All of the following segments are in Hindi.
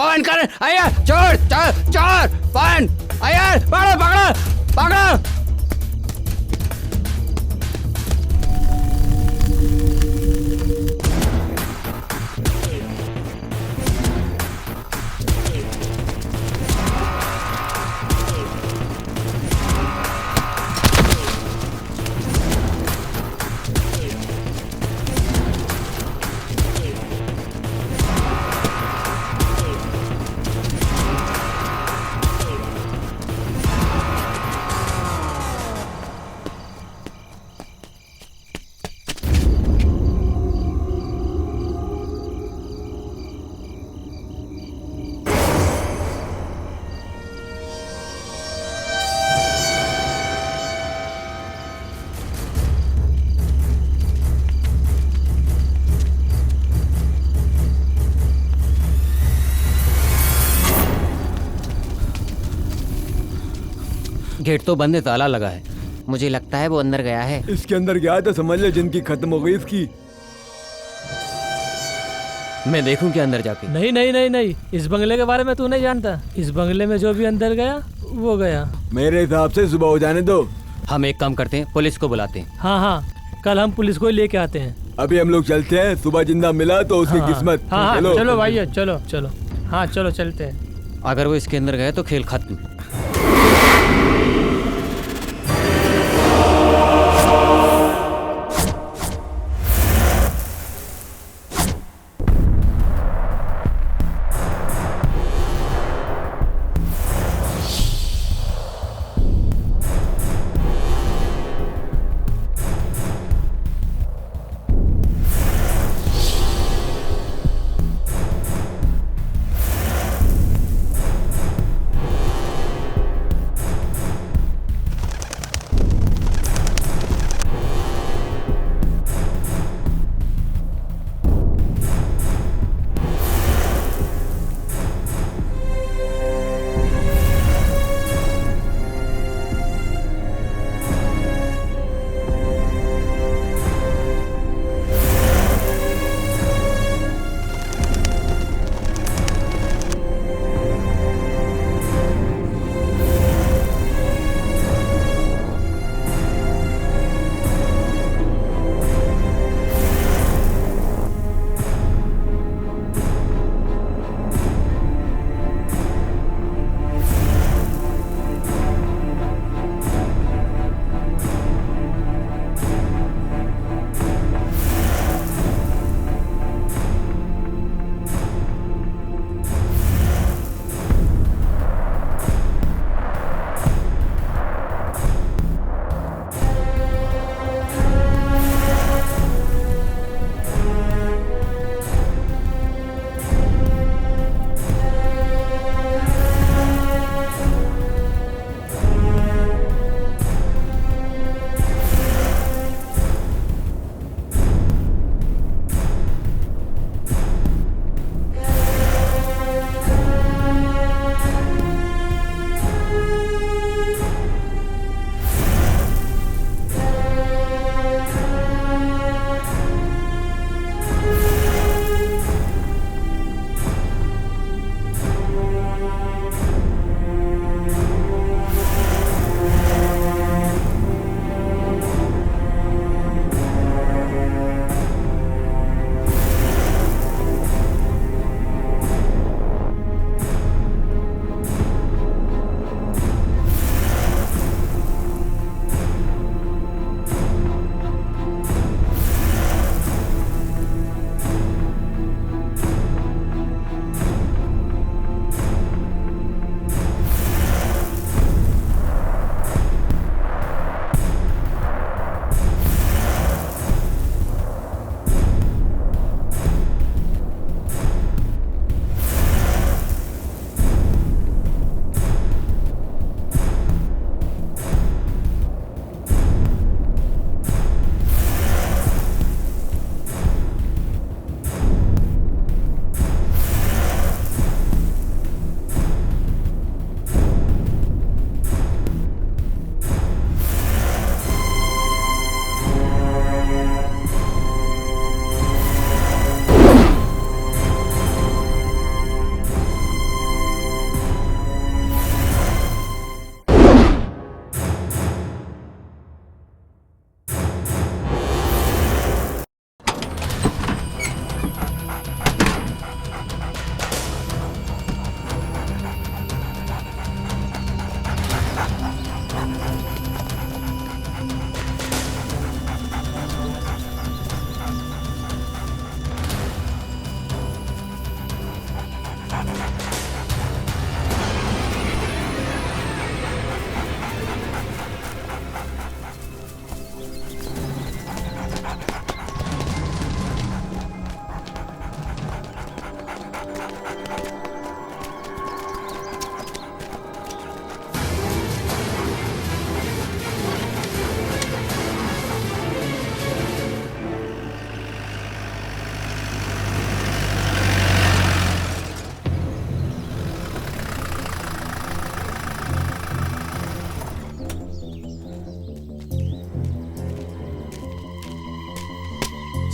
पवन कर अय्यर, चोर चोर चोर, पवन अय्यर, पकड़ो पकड़ो पकड़ो। गेट तो बंद है, ताला लगा है। मुझे लगता है वो अंदर गया है। इसके अंदर गया तो समझ ले जिंदगी खत्म हो गई इसकी। मैं देखूं क्या अंदर जाके? नहीं नहीं नहीं नहीं, इस बंगले के बारे में तू नहीं जानता। इस बंगले में जो भी अंदर गया वो गया। मेरे हिसाब से सुबह हो जाने दो। हम एक काम करते हैं, पुलिस को बुलाते हैं। हाँ हाँ, कल हम पुलिस को ही लेके आते हैं। अभी हम लोग चलते हैं, सुबह जिंदा मिला तो उसकी किस्मत। हाँ हाँ, चलो भाई चलो चलो। हाँ चलो चलते हैं। अगर वो इसके अंदर गए तो खेल खत्म।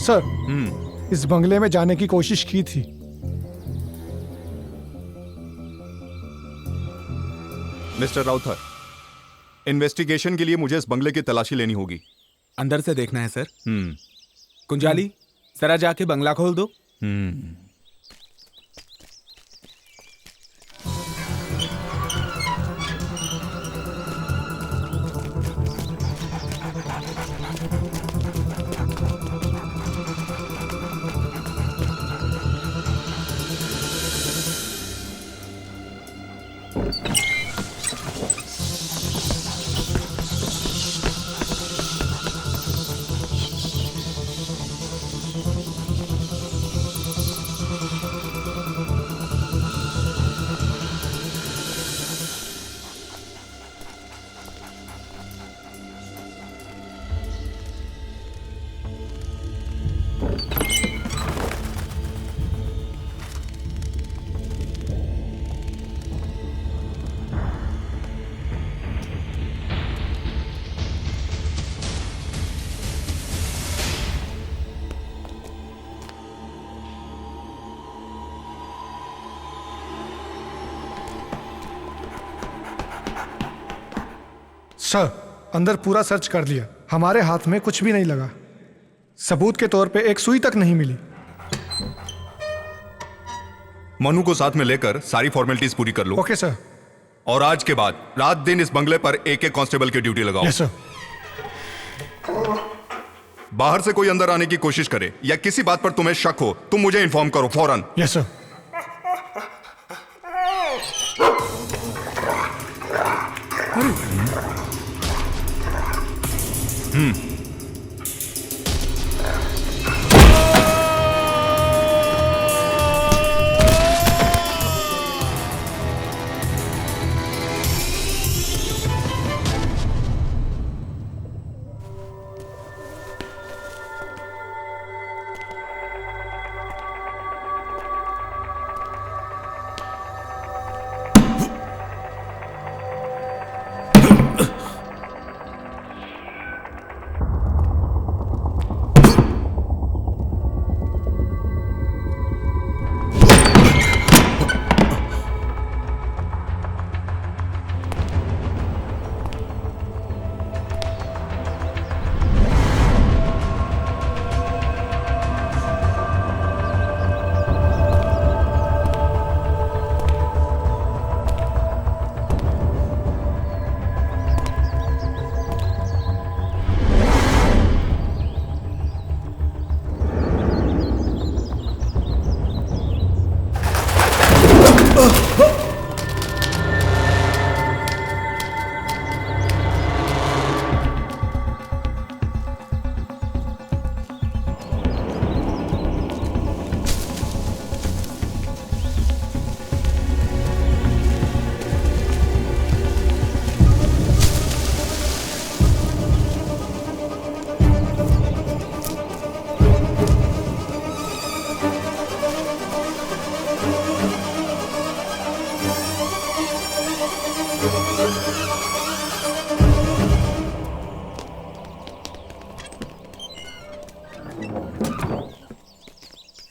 सर, इस बंगले में जाने की कोशिश की थी। मिस्टर राउथर, इन्वेस्टिगेशन के लिए मुझे इस बंगले की तलाशी लेनी होगी। अंदर से देखना है सर। कुंजाली, जरा जाके बंगला खोल दो। सर, अंदर पूरा सर्च कर लिया, हमारे हाथ में कुछ भी नहीं लगा। सबूत के तौर पे एक सुई तक नहीं मिली। मनु को साथ में लेकर सारी फॉर्मेलिटीज पूरी कर लो। Okay sir. और आज के बाद रात दिन इस बंगले पर एक कांस्टेबल की ड्यूटी लगाओ। Yes sir. बाहर से कोई अंदर आने की कोशिश करे या किसी बात पर तुम्हें शक हो, तुम मुझे इन्फॉर्म करो फौरन। Yes sir.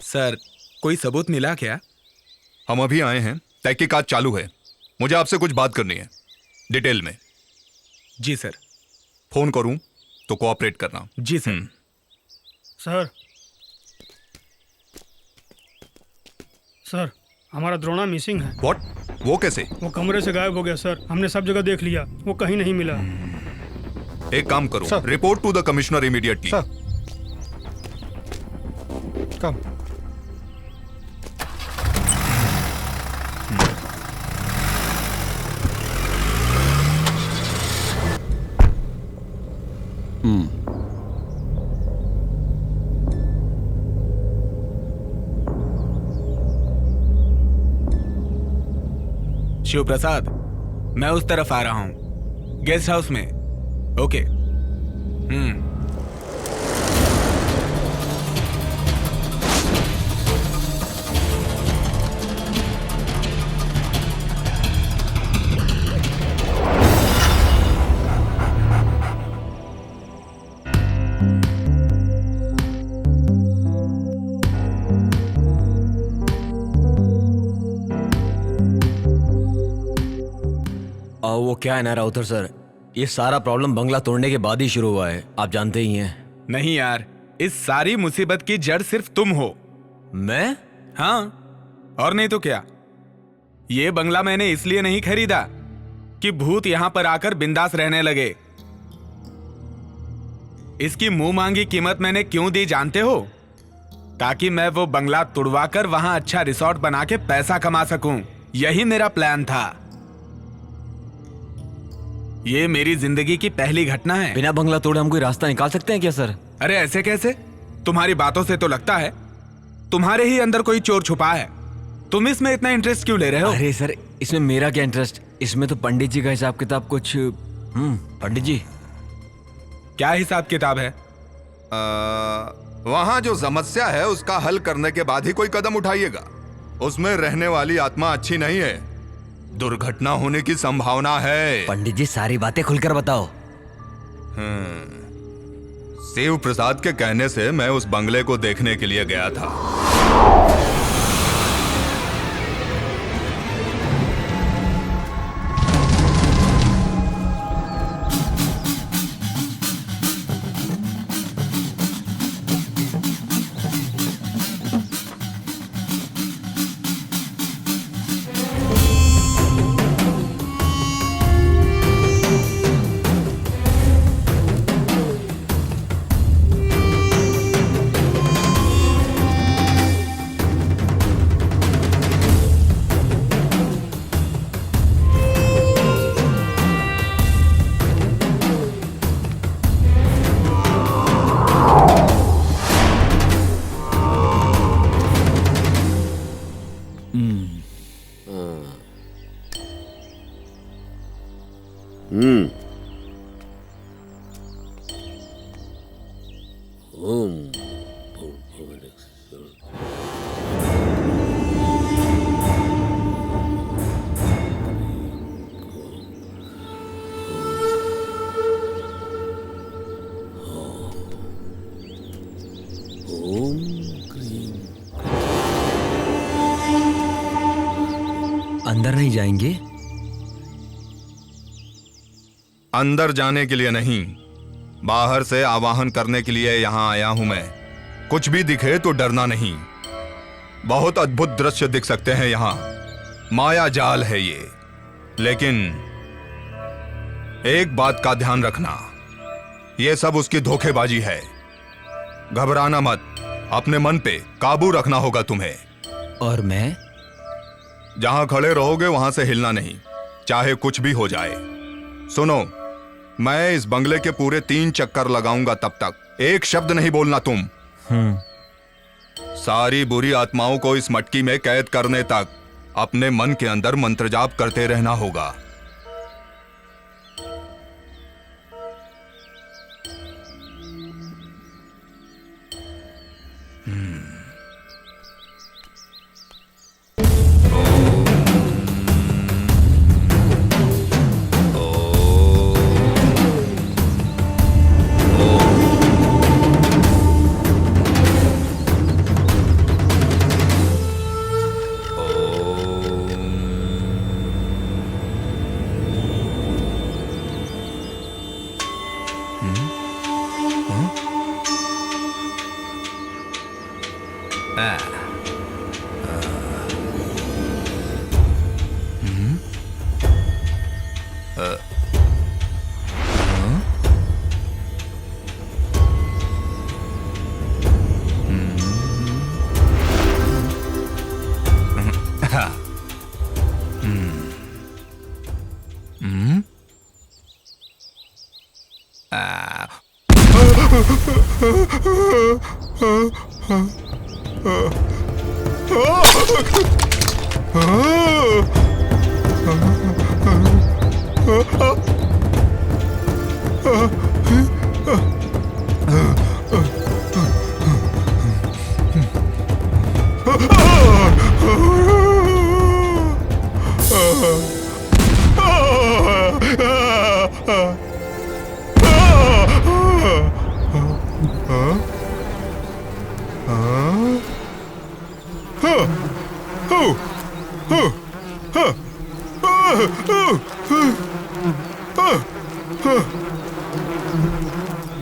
सर, कोई सबूत मिला क्या? हम अभी आए हैं, तहकीकात चालू है। मुझे आपसे कुछ बात करनी है, डिटेल में। जी सर। फोन करूं तो कोऑपरेट करना। जी सर। सर, सर, हमारा द्रोणा मिसिंग है। व्हाट? वो कैसे? वो कमरे से गायब हो गया सर। हमने सब जगह देख लिया, वो कहीं नहीं मिला। एक काम करो, sir. Report to the commissioner immediately. Sir, come. Shiv Prasad, मैं उस तरफ आ रहा हूं, गेस्ट हाउस में। ओके। वो क्या है ना राउतर सर, ये सारा प्रॉब्लम बंगला तोड़ने के बाद ही शुरू हुआ है, आप जानते ही हैं। नहीं यार, इस सारी मुसीबत की जड़ सिर्फ तुम हो। मैं? हाँ, और नहीं तो क्या। ये बंगला मैंने इसलिए नहीं खरीदा कि भूत यहां पर आकर बिंदास रहने लगे। इसकी मुंह मांगी कीमत मैंने क्यों दी जानते हो? ताकि मैं वो बंगला तुड़वाकर वहां अच्छा रिसोर्ट बना के पैसा कमा सकूं। यही मेरा प्लान था। ये मेरी जिंदगी की पहली घटना है। बिना बंगला तोड़े हम कोई रास्ता निकाल सकते हैं क्या सर? अरे ऐसे कैसे? तुम्हारी बातों से तो लगता है तुम्हारे ही अंदर कोई चोर छुपा है। तुम इसमें इतना इंटरेस्ट क्यों ले रहे हो? अरे सर, इसमें मेरा क्या इंटरेस्ट? इसमें तो पंडित जी का हिसाब किताब कुछ। पंडित जी क्या हिसाब किताब है? वहां जो समस्या है उसका हल करने के बाद ही कोई कदम उठाइएगा। उसमें रहने वाली आत्मा अच्छी नहीं है, दुर्घटना होने की संभावना है। पंडित जी सारी बातें खुलकर बताओ। शिव प्रसाद के कहने से मैं उस बंगले को देखने के लिए गया था। अंदर नहीं जाएंगे? अंदर जाने के लिए नहीं, बाहर से आवाहन करने के लिए यहां आया हूं मैं। कुछ भी दिखे तो डरना नहीं। बहुत अद्भुत दृश्य दिख सकते हैं यहां, माया जाल है ये। लेकिन एक बात का ध्यान रखना, ये सब उसकी धोखेबाजी है। घबराना मत, अपने मन पे काबू रखना होगा तुम्हें। और मैं? जहां खड़े रहोगे वहां से हिलना नहीं, चाहे कुछ भी हो जाए। सुनो, मैं इस बंगले के पूरे 3 चक्कर लगाऊंगा, तब तक एक शब्द नहीं बोलना तुम। सारी बुरी आत्माओं को इस मटकी में कैद करने तक अपने मन के अंदर मंत्र जाप करते रहना होगा।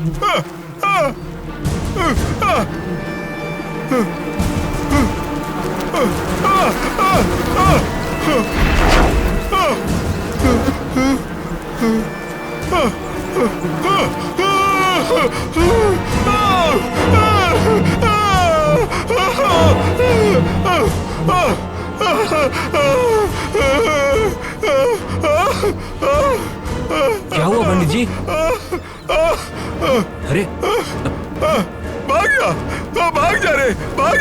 क्या हुआ पंडित जी? अरे भाग जा, भाग जा रे, भाग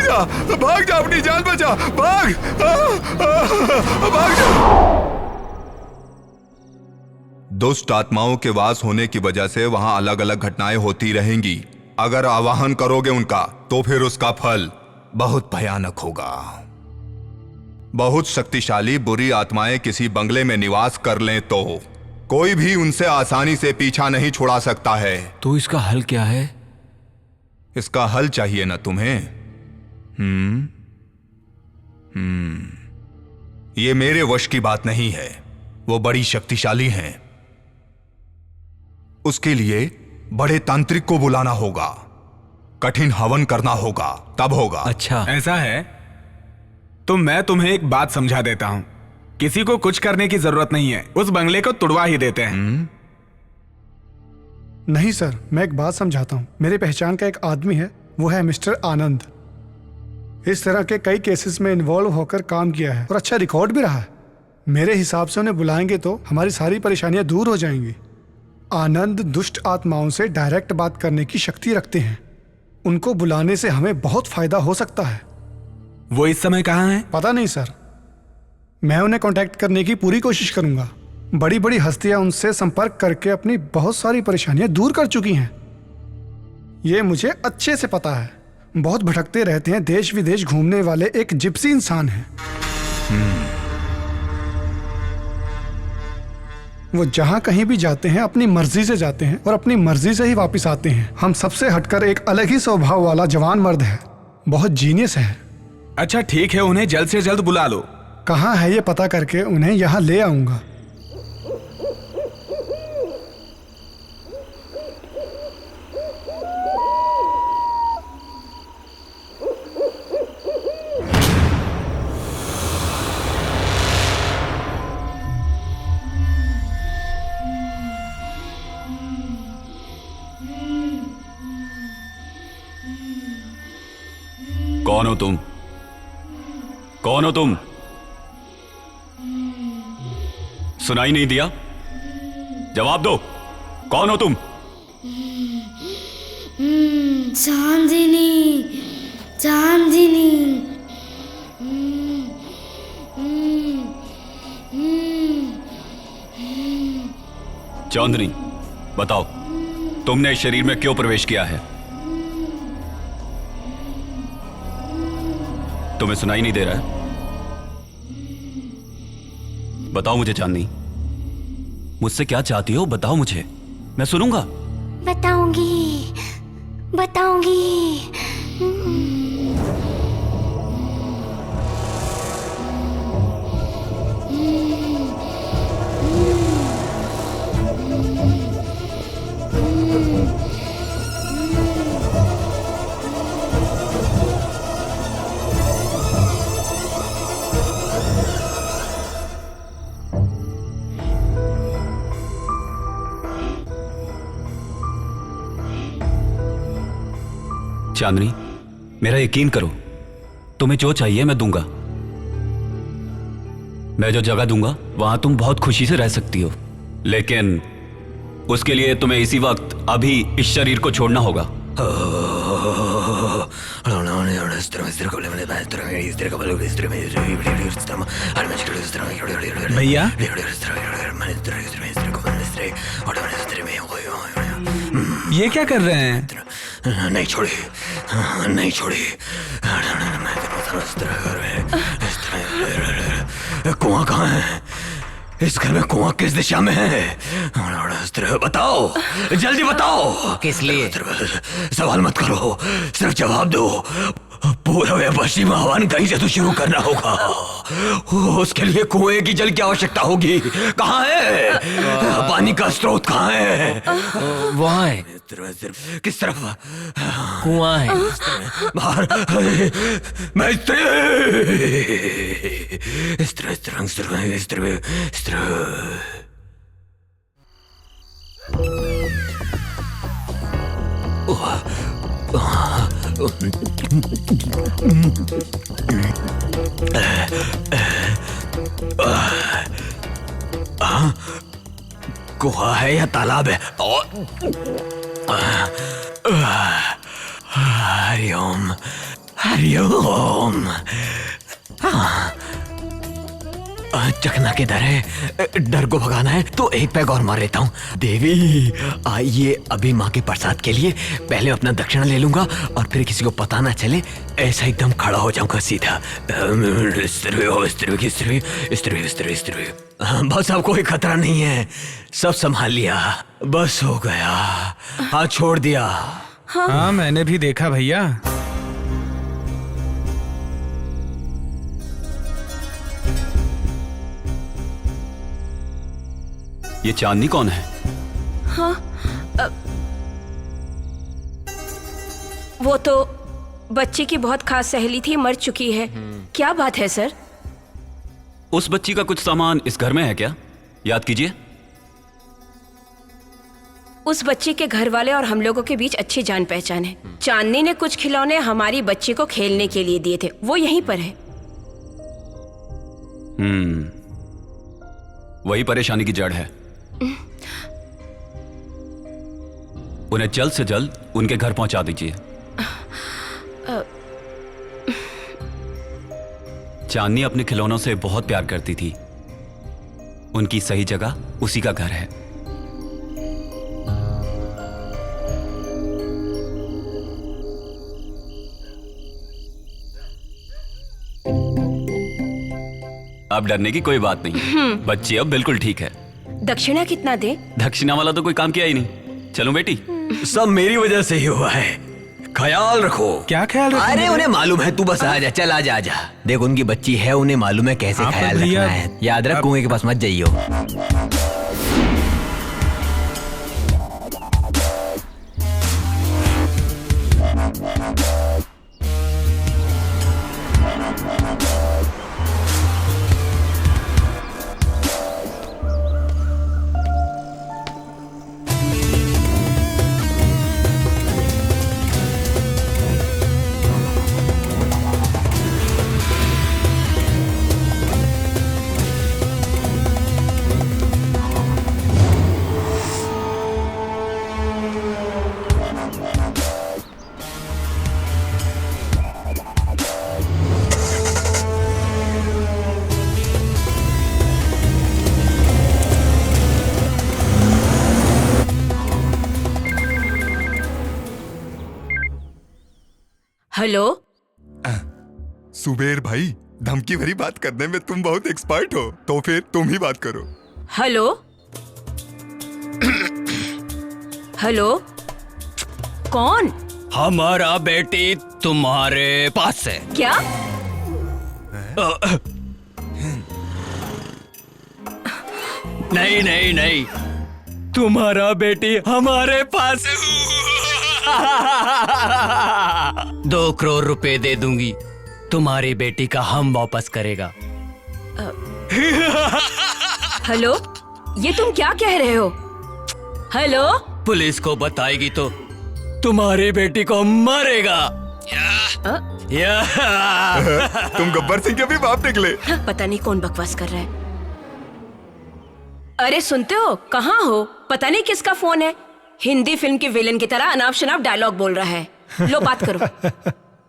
जा, अपनी जान बचा, भाग जा। दुष्ट आत्माओं के वास होने की वजह से वहां अलग अलग घटनाएं होती रहेंगी। अगर आवाहन करोगे उनका तो फिर उसका फल बहुत भयानक होगा। बहुत शक्तिशाली बुरी आत्माएं किसी बंगले में निवास कर लें तो कोई भी उनसे आसानी से पीछा नहीं छुड़ा सकता है। तो इसका हल क्या है? इसका हल चाहिए ना तुम्हें? ये मेरे वश की बात नहीं है। वो बड़ी शक्तिशाली हैं। उसके लिए बड़े तांत्रिक को बुलाना होगा, कठिन हवन करना होगा, तब होगा। अच्छा, ऐसा है तो मैं तुम्हें एक बात समझा देता हूं। किसी को कुछ करने की जरूरत नहीं है, उस बंगले को तुड़वा ही देते हैं। नहीं सर, मैं एक बात समझाता हूँ। मेरी पहचान का एक आदमी है, वो है मिस्टर आनंद। इस तरह के कई केसेस में इन्वॉल्व होकर काम किया है और अच्छा रिकॉर्ड भी रहा है। मेरे हिसाब से उन्हें बुलाएंगे तो हमारी सारी परेशानियां दूर हो जाएंगी। आनंद दुष्ट आत्माओं से डायरेक्ट बात करने की शक्ति रखते हैं। उनको बुलाने से हमें बहुत फायदा हो सकता है। वो इस समय कहाँ हैं? पता नहीं सर, मैं उन्हें कांटेक्ट करने की पूरी कोशिश करूंगा। बड़ी बड़ी हस्तियां उनसे संपर्क करके अपनी बहुत सारी परेशानियां दूर कर चुकी हैं। ये मुझे अच्छे से पता है। बहुत भटकते रहते हैं, देश विदेश घूमने वाले एक जिप्सी इंसान हैं। वो जहां कहीं भी जाते हैं अपनी मर्जी से जाते हैं और अपनी मर्जी से ही वापस आते हैं। हम सबसे हटकर एक अलग ही स्वभाव वाला जवान मर्द है, बहुत जीनियस है। अच्छा ठीक है, उन्हें जल्द से जल्द बुला लो। कहाँ है ये पता करके उन्हें यहाँ ले आऊंगा। कौन हो तुम? कौन हो तुम? सुनाई नहीं दिया? जवाब दो, कौन हो तुम? चांदनी, चांदनी। चांदनी, बताओ तुमने इस शरीर में क्यों प्रवेश किया है? तुम्हें सुनाई नहीं दे रहा है? बताओ मुझे चांदनी, मुझसे क्या चाहती हो? बताओ मुझे, मैं सुनूंगा। बताऊंगी, बताऊंगी। चांदनी, मेरा यकीन करो, तुम्हें जो चाहिए मैं दूंगा। मैं जो जगह दूंगा वहां तुम बहुत खुशी से रह सकती हो, लेकिन उसके लिए तुम्हें इसी वक्त अभी इस शरीर को छोड़ना होगा। भैया, ये क्या कर रहे हैं? नहीं छोड़ी, नहीं छोड़ी। कुआं कहाँ है? इस घर में कुआं किस दिशा में है? बताओ, जल्दी बताओ। किस लिए? सवाल मत करो, सिर्फ जवाब दो। पूर्व या पश्चिम आह्वान कहीं से तो शुरू करना होगा। उसके लिए कुएं की जल की आवश्यकता होगी। कहाँ है पानी का स्रोत? कहाँ है? वहाँ है। किस तरफ? कुआं है। बाहर। मैं गुहा है या तालाब है? हरिओम हरिओम। चकना किधर है? डर को भगाना है तो एक पैग और मार लेता हूँ। देवी आइए, अभी माँ के प्रसाद के लिए पहले अपना दक्षिणा ले लूंगा और फिर किसी को पता ना चले, ऐसा एकदम खड़ा हो जाऊंगा सीधा। बस अब कोई खतरा नहीं है, सब संभाल लिया, बस हो गया। हाँ छोड़ दिया। हाँ मैंने भी देखा भैया। ये चांदनी कौन है? हाँ वो तो बच्ची की बहुत खास सहेली थी, मर चुकी है। क्या बात है सर? उस बच्ची का कुछ सामान इस घर में है क्या? याद कीजिए। उस बच्ची के घर वाले और हम लोगों के बीच अच्छी जान पहचान है। चांदनी ने कुछ खिलौने हमारी बच्ची को खेलने के लिए दिए थे, वो यहीं पर है। वही परेशानी की जड़ है। उन्हें जल्द से जल्द उनके घर पहुंचा दीजिए। चांदनी अपने खिलौनों से बहुत प्यार करती थी, उनकी सही जगह उसी का घर है। अब डरने की कोई बात नहीं, बच्ची अब बिल्कुल ठीक है। दक्षिणा कितना दे? दक्षिणा वाला तो कोई काम किया ही नहीं। चलो बेटी। सब मेरी वजह से ही हुआ है, ख्याल रखो। क्या ख्याल रखो? अरे उन्हें मालूम है, तू बस आजा, चल आजा आजा। देख उनकी बच्ची है, उन्हें मालूम है कैसे ख्याल रखना है। याद रख, कुएं के पास मत जाइयो। हेलो सुबेर भाई, धमकी भरी बात करने में तुम बहुत एक्सपर्ट हो, तो फिर तुम ही बात करो। हेलो हेलो कौन? हमारा बेटी तुम्हारे पास है। क्या? नहीं नहीं नहीं, तुम्हारा बेटी हमारे पास है। 2 करोड़ रुपए दे दूंगी, तुम्हारी बेटी का हम वापस करेगा। हेलो, ये तुम क्या कह रहे हो? हेलो, पुलिस को बताएगी तो तुम्हारी बेटी को मारेगा। तुम गब्बर सिंह के भी बाप निकले। पता नहीं कौन बकवास कर रहा है। अरे सुनते हो, कहाँ हो? पता नहीं किसका फोन है। हिंदी फिल्म के विलेन की तरह अनाप शनाप डायलॉग बोल रहा है। लो बात करो।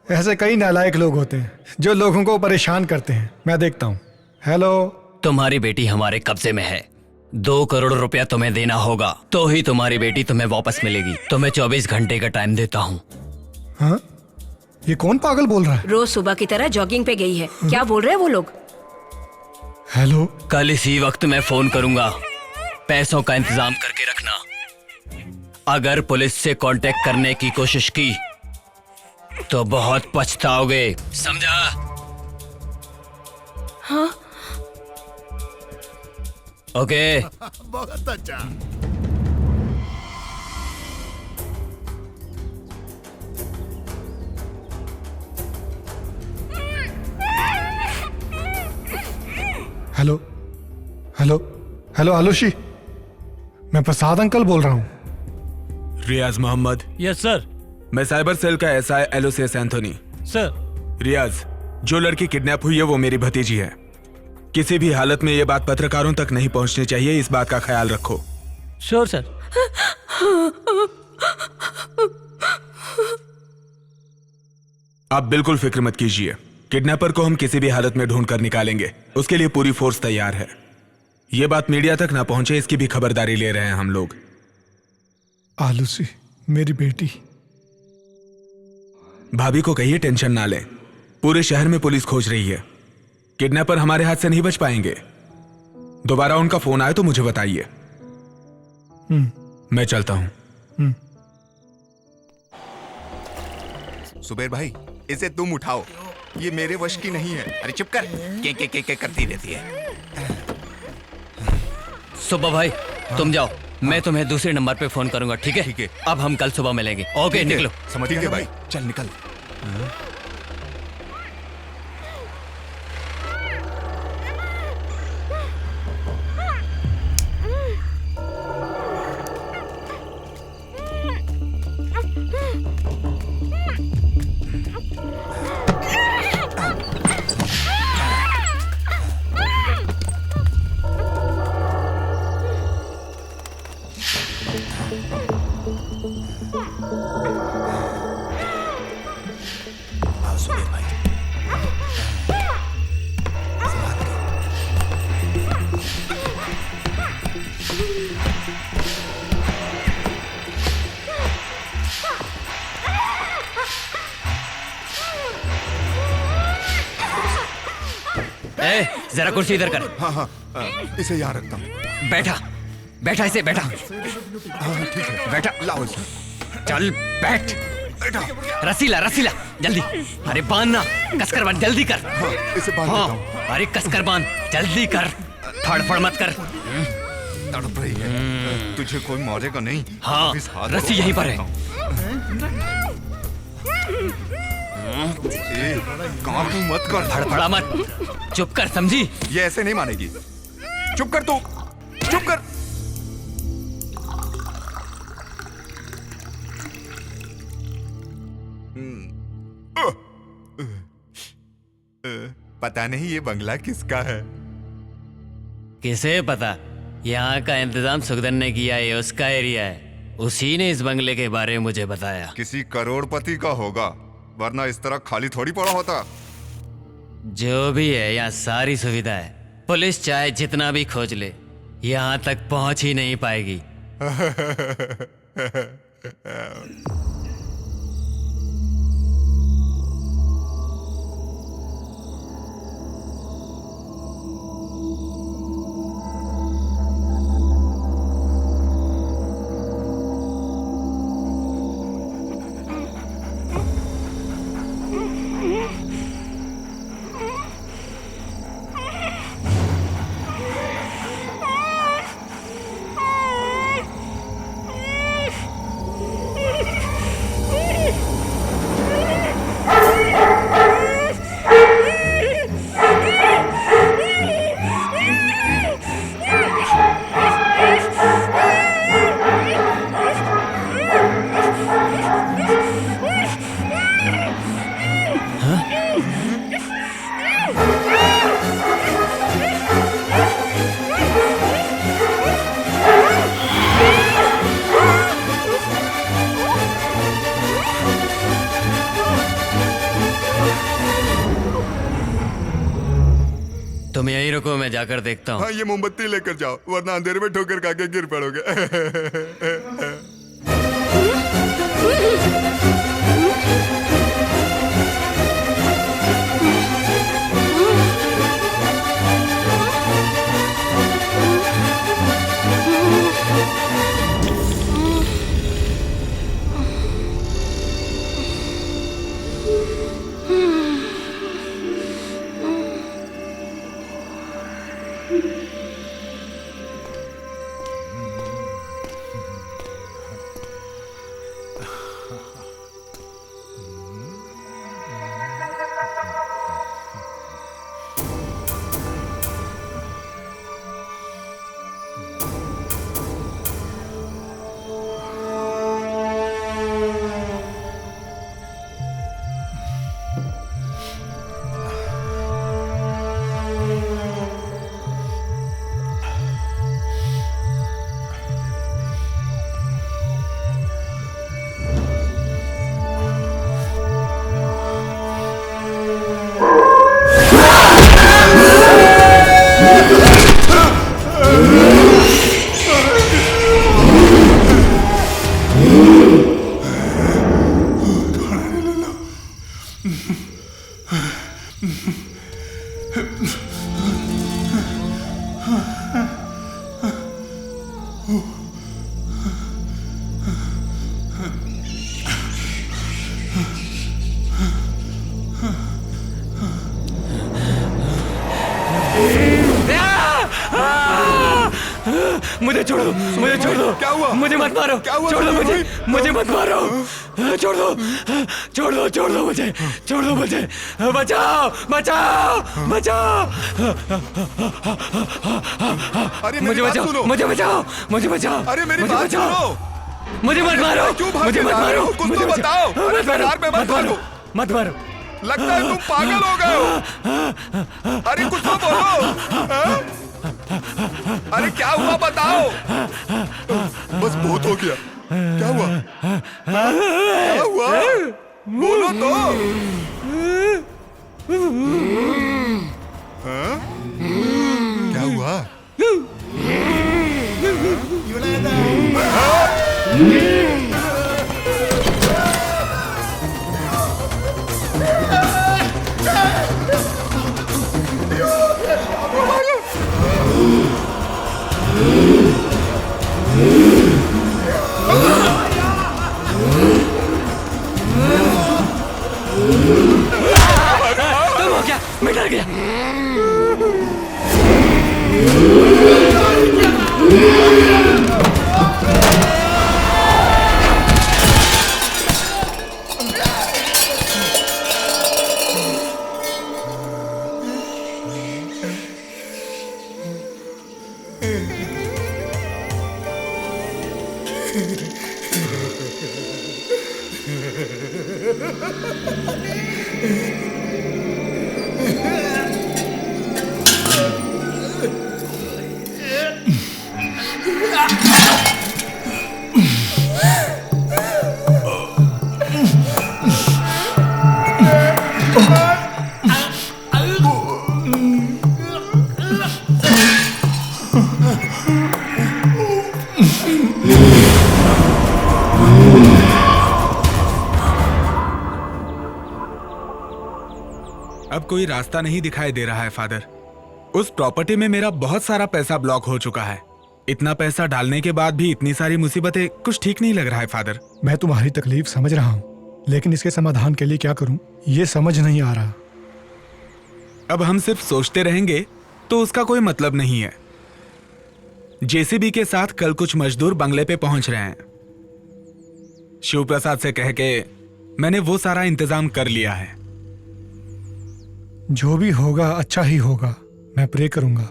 ऐसे कई नालायक लोग होते हैं जो लोगों को परेशान करते हैं। मैं देखता हूँ। हेलो, तुम्हारी बेटी हमारे कब्जे में है। 2 करोड़ रुपया तुम्हें देना होगा, तो ही तुम्हारी बेटी तुम्हें वापस मिलेगी। तुम्हें 24 घंटे का टाइम देता हूँ। हाँ? ये कौन पागल बोल रहा है? रोज सुबह की तरह जॉगिंग पे गई है। क्या बोल रहे हैं वो लोग? हेलो, कल इसी वक्त मैं फोन करूंगा, पैसों का इंतजाम करके रखना। अगर पुलिस से कांटेक्ट करने की कोशिश की तो बहुत पछताओगे, समझा? हाँ। ओके। बहुत अच्छा। हेलो हेलो हेलो आलूशी, मैं प्रसाद अंकल बोल रहा हूँ। रियाज मोहम्मद। Yes sir. मैं साइबर सेल का SI Aloysius Anthony. Sir. Riyaz, जो लड़की किडनैप हुई है वो मेरी भतीजी है। किसी भी हालत में ये बात पत्रकारों तक नहीं पहुंचनी चाहिए, इस बात का ख्याल रखो। Sure sir. आप बिल्कुल फिक्र मत कीजिए, किडनैपर को हम किसी भी हालत में ढूंढ कर निकालेंगे। उसके लिए पूरी फोर्स तैयार है। ये बात मीडिया तक ना पहुंचे इसकी भी खबरदारी ले रहे हैं हम लोग। आलूसी मेरी बेटी। भाभी को कहिए टेंशन ना लें, पूरे शहर में पुलिस खोज रही है। किडनैपर हमारे हाथ से नहीं बच पाएंगे। दोबारा उनका फोन आए तो मुझे बताइए। मैं चलता हूं। सुबेर भाई, इसे तुम उठाओ, ये मेरे वश की नहीं है। अरे चुप कर, के करती रहती है। सुबह भाई तुम जाओ, मैं तुम्हें दूसरे नंबर पे फोन करूंगा, ठीक है? ठीक है। अब हम कल सुबह मिलेंगे। ओके, निकलो। समझ गए भाई, चल निकल। जरा कुर्सी इधर कर। हाँ, इसे यहाँ रखता हूँ। बैठा बैठा, इसे बैठा। हाँ ठीक है, बैठा। लाओ इसे। चल बैठ। रसीला रसीला, जल्दी। अरे बांधना, कसकर बांध, जल्दी कर। हाँ, इसे बांध देता हूँ। अरे कसकर बांध, जल्दी कर, फड़फड़ मत कर। तड़प रही है, तुझे कोई मारेगा नहीं। हाँ, रस्सी यहीं पर है। काबू मत कर, फड़फड़ा मत, चुप कर, समझी? ये ऐसे नहीं मानेगी। चुप कर तू, चुप कर। पता नहीं ये बंगला किसका है। किसे पता? यहाँ का इंतजाम सुखदन ने किया है, उसका एरिया है। उसी ने इस बंगले के बारे में मुझे बताया। किसी करोड़पति का होगा, वरना इस तरह खाली थोड़ी पड़ा होता। जो भी है, यहाँ सारी सुविधा है। पुलिस चाहे जितना भी खोज ले, यहाँ तक पहुंच ही नहीं पाएगी। तुम यहीं रुको, मैं जाकर देखता हूँ। हाँ, ये मोमबत्ती लेकर जाओ, वरना अंधेरे में ठोकर खा के गिर पड़ोगे। मुझे छोड़ दो, मुझे छोड़ दो। क्या हुआ? मुझे मत मारो। क्या हुआ? छोड़ दो मुझे मत मारो। छोड़ दो मुझे, छोड़ दो मुझे। बचाओ बचाओ बचाओ। अरे मुझे बचाओ, मुझे बचाओ, मुझे बचाओ। अरे मेरी बात सुनो। मुझे मत मारो, मुझे मत मारो। कुछ तो बताओ। अरे कार में मत मारो। मत मारो। लगता है तुम पागल हो गए हो। अरे कुछ तो बोलो। हाँ? अरे क्या हुआ बताओ। बस बहुत हो गया। क्या हुआ? क्या हुआ? बोलो तो। हाँ? क्या हुआ? तुम हो क्या? मैं डर गया। अब कोई रास्ता नहीं दिखाई दे रहा है फादर। उस प्रॉपर्टी में मेरा बहुत सारा पैसा ब्लॉक हो चुका है। इतना पैसा डालने के बाद भी इतनी सारी मुसीबतें, कुछ ठीक नहीं लग रहा है फादर। मैं तुम्हारी तकलीफ समझ रहा हूँ, लेकिन इसके समाधान के लिए क्या करूँ ये समझ नहीं आ रहा। अब हम सिर्फ सोचते रहेंगे तो उसका कोई मतलब नहीं है। जेसीबी के साथ कल कुछ मजदूर बंगले पे पहुंच रहे हैं। शिव प्रसाद से कह के मैंने वो सारा इंतजाम कर लिया है। जो भी होगा अच्छा ही होगा, मैं प्रे करूंगा।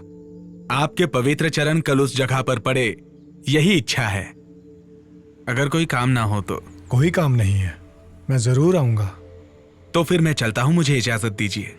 आपके पवित्र चरण कल उस जगह पर पड़े, यही इच्छा है। अगर कोई काम ना हो तो। कोई काम नहीं है, मैं जरूर आऊंगा। तो फिर मैं चलता हूं, मुझे इजाजत दीजिए।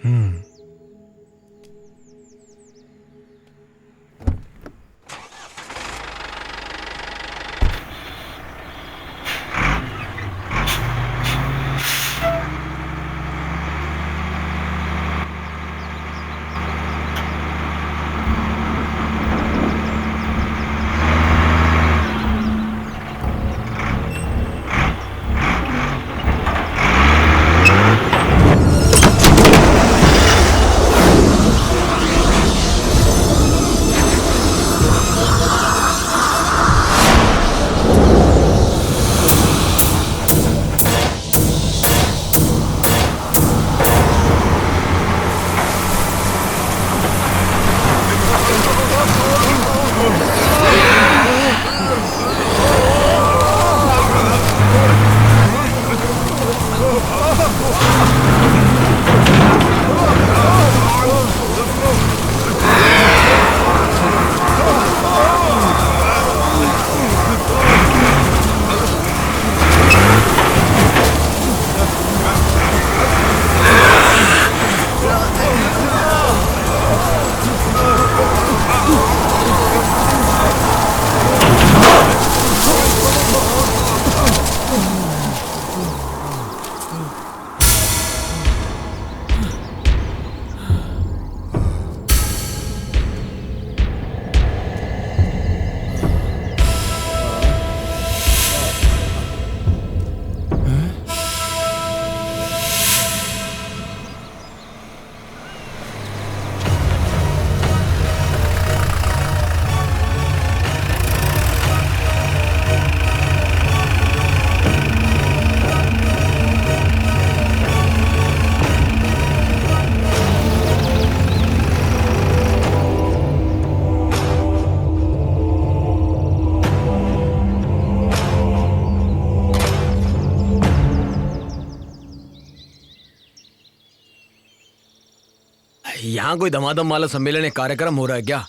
यहाँ कोई धमाधम वाला सम्मेलन कार्यक्रम हो रहा है क्या?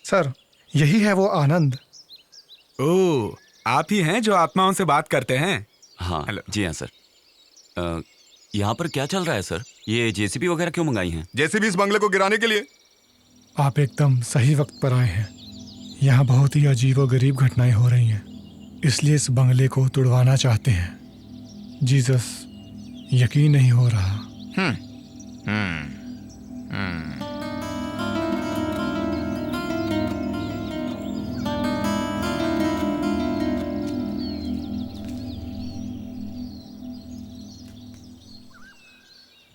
सर, यही है वो आनंद। ओह, आप ही हैं जो आत्माओं से बात करते हैं? हाँ जी हाँ सर। यहाँ पर क्या चल रहा है सर? ये जेसीबी वगैरह क्यों मंगाई हैं? जेसीबी इस बंगले को गिराने के लिए। आप एकदम सही वक्त पर आए हैं। यहाँ बहुत ही अजीब और गरीब घटनाएं हो रही हैं, इसलिए इस बंगले को तुड़वाना चाहते हैं। जीसस, यकीन नहीं हो रहा।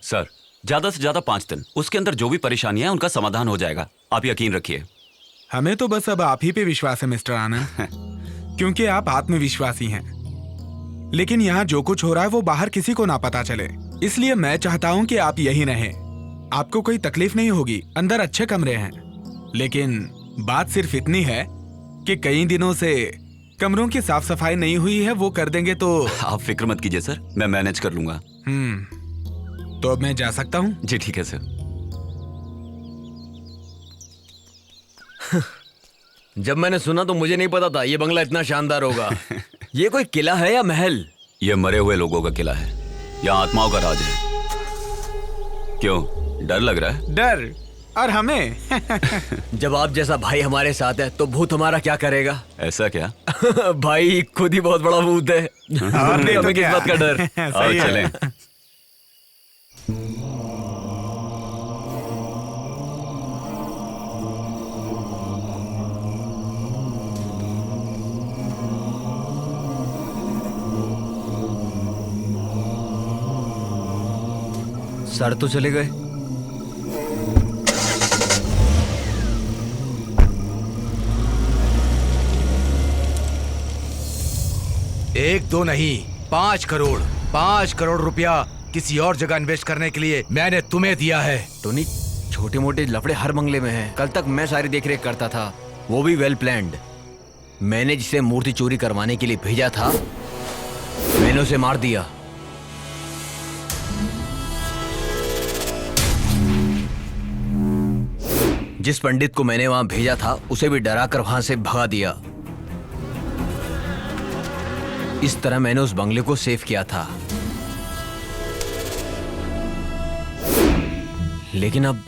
सर ज्यादा से ज्यादा 5 दिन, उसके अंदर जो भी परेशानियां हैं उनका समाधान हो जाएगा, आप यकीन रखिए। हमें तो बस अब आप ही पे विश्वास है मिस्टर आनंद, क्योंकि आप आत्मविश्वासी हैं। लेकिन यहाँ जो कुछ हो रहा है वो बाहर किसी को ना पता चले, इसलिए मैं चाहता हूँ कि आप यही रहें। आपको कोई तकलीफ नहीं होगी, अंदर अच्छे कमरे हैं। लेकिन बात सिर्फ इतनी है कि कई दिनों से कमरों की साफ सफाई नहीं हुई है, वो कर देंगे तो। आप फिक्र मत कीजिए सर, मैं मैनेज कर लूंगा। तो अब मैं जा सकता हूँ? जी ठीक है सर। जब मैंने सुना तो मुझे नहीं पता था ये बंगला इतना शानदार होगा। ये कोई किला है या महल? ये मरे हुए लोगों का किला है, यहाँ आत्माओं का राज है। क्यों, डर लग रहा है? डर? और हमें? जब आप जैसा भाई हमारे साथ है तो भूत हमारा क्या करेगा? ऐसा क्या? भाई खुद ही बहुत बड़ा भूत है। और हमें किस बात का डर? आओ चलें। सर तो चले गए। एक दो नहीं, 5 करोड़, 5 करोड़ रुपया किसी और जगह इन्वेस्ट करने के लिए मैंने तुम्हें दिया है। टोनी, छोटे मोटे लफड़े हर बंगले में हैं। कल तक मैं सारी देखरेख करता था, वो भी वेल प्लान्ड। मैंने जिसे मूर्ति चोरी करवाने के लिए भेजा था, मैंने उसे मार दिया। जिस पंडित को मैंने वहां भेजा था, उसे भी डरा कर वहां से भगा दिया। इस तरह मैंने उस बंगले को सेव किया था। लेकिन अब